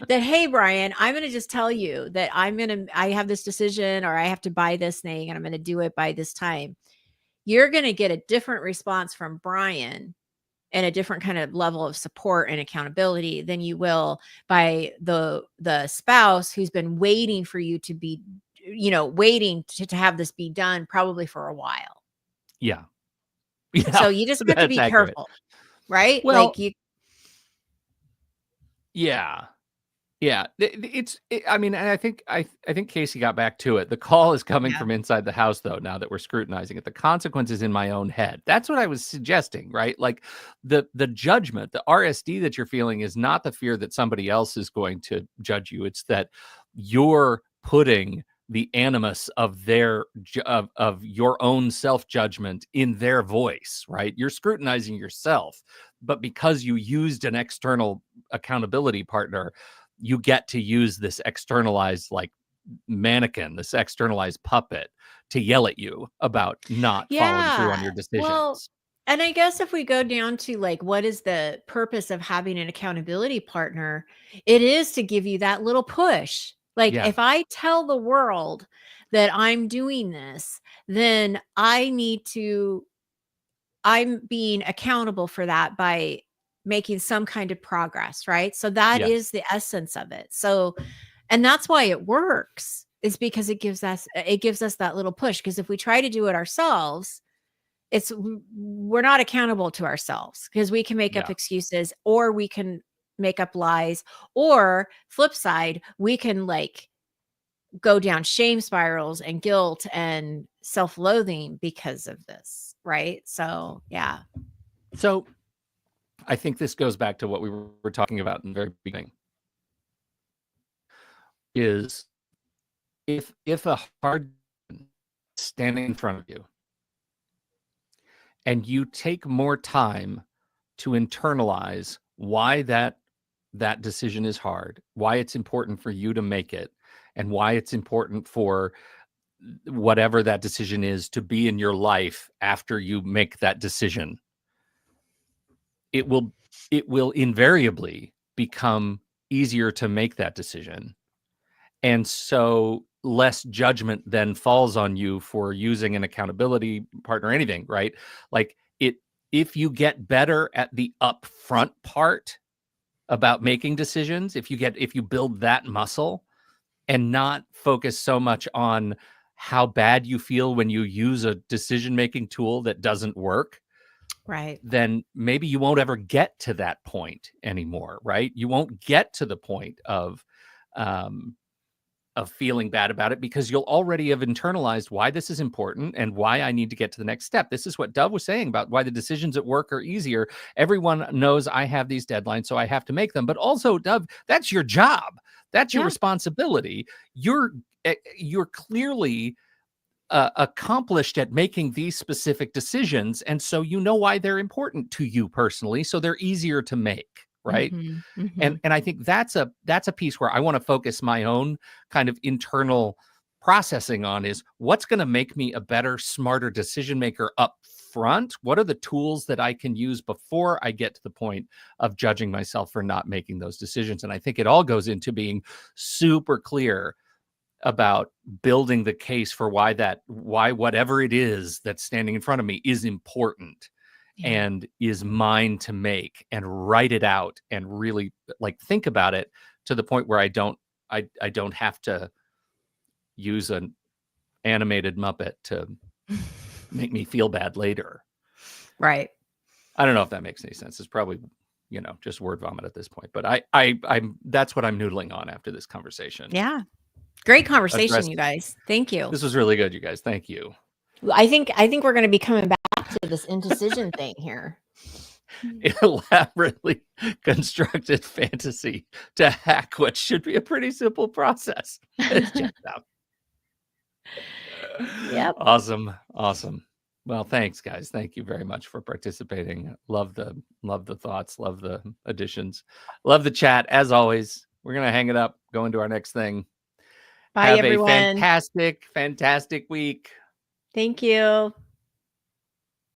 that, hey, Brian, I'm going to just tell you that I have this decision, or I have to buy this thing and I'm going to do it by this time. You're going to get a different response from Brian and a different kind of level of support and accountability than you will by the spouse who's been waiting for you to be, waiting to have this be done probably for a while. Yeah. Yeah. So you just have to That's be accurate. careful, right? Well, Like you yeah. Yeah, I mean, and I think Casey got back to it. The call is coming Yeah. from inside the house, though. Now that we're scrutinizing it, the consequences in my own head. That's what I was suggesting, right? Like the judgment, the RSD that you're feeling is not the fear that somebody else is going to judge you. It's that you're putting the animus of of your own self judgment in their voice, right? You're scrutinizing yourself, but because you used an external accountability partner, you get to use this externalized like mannequin, this externalized puppet to yell at you about not following through on Yeah. your Well, decisions. and I guess if we go down to like what is the purpose of having an accountability partner, it is to give you that little push. Like Yeah. if I tell the world that I'm doing this, then I'm being accountable for that by making some kind of progress, right? So that Yes. is the essence of it. So, and that's why it works, is because it gives us that little push, because if we try to do it ourselves, we're not accountable to ourselves, because we can make up Yeah. excuses, or we can make up lies, or flip side, we can like go down shame spirals and guilt and self-loathing because of this, right? So, yeah. So I think this goes back to what we were talking about in the very beginning is if a hard standing in front of you and you take more time to internalize why that decision is hard, why it's important for you to make it, and why it's important for whatever that decision is to be in your life after you make that decision, it will invariably become easier to make that decision. And so less judgment then falls on you for using an accountability partner or anything, right? Like if you get better at the upfront part about making decisions, if you build that muscle and not focus so much on how bad you feel when you use a decision-making tool that doesn't work, Right. then maybe you won't ever get to that point anymore, right? You won't get to the point um, of feeling bad about it because you'll already have internalized why this is important and why I need to get to the next step. This is what Dove was saying about why the decisions at work are easier. Everyone knows I have these deadlines, so I have to make them. But also, Dove, that's your job. That's your Yeah. responsibility. You're clearly accomplished at making these specific decisions, and so you know why they're important to you personally, so they're easier to make, right? Mhm. Mhm. And I think that's a piece where I want to focus my own kind of internal processing on is what's going to make me a better, smarter decision maker up front. What are the tools that I can use before I get to the point of judging myself for not making those decisions? And I think it all goes into being super clear about building the case for why whatever it is that's standing in front of me is important and is mine to make, and write it out and really like think about it to the point where I don't have to use an animated Muppet to make me feel bad later. Right. I don't know if that makes any sense. It's probably, just word vomit at this point, but I'm that's what I'm noodling on after this conversation. Yeah. Great conversation, you guys. Thank you. This was really good, you guys. Thank you. I think we're going to be coming back to this indecision thing here. Elaborately constructed fantasy to hack what should be a pretty simple process. It checks out. Yep. Awesome. Well, thanks, guys. Thank you very much for participating. Love the thoughts. Love the additions. Love the chat. As always, we're gonna hang it up. Go into our next thing. Bye, Have everyone. a fantastic week. Thank you.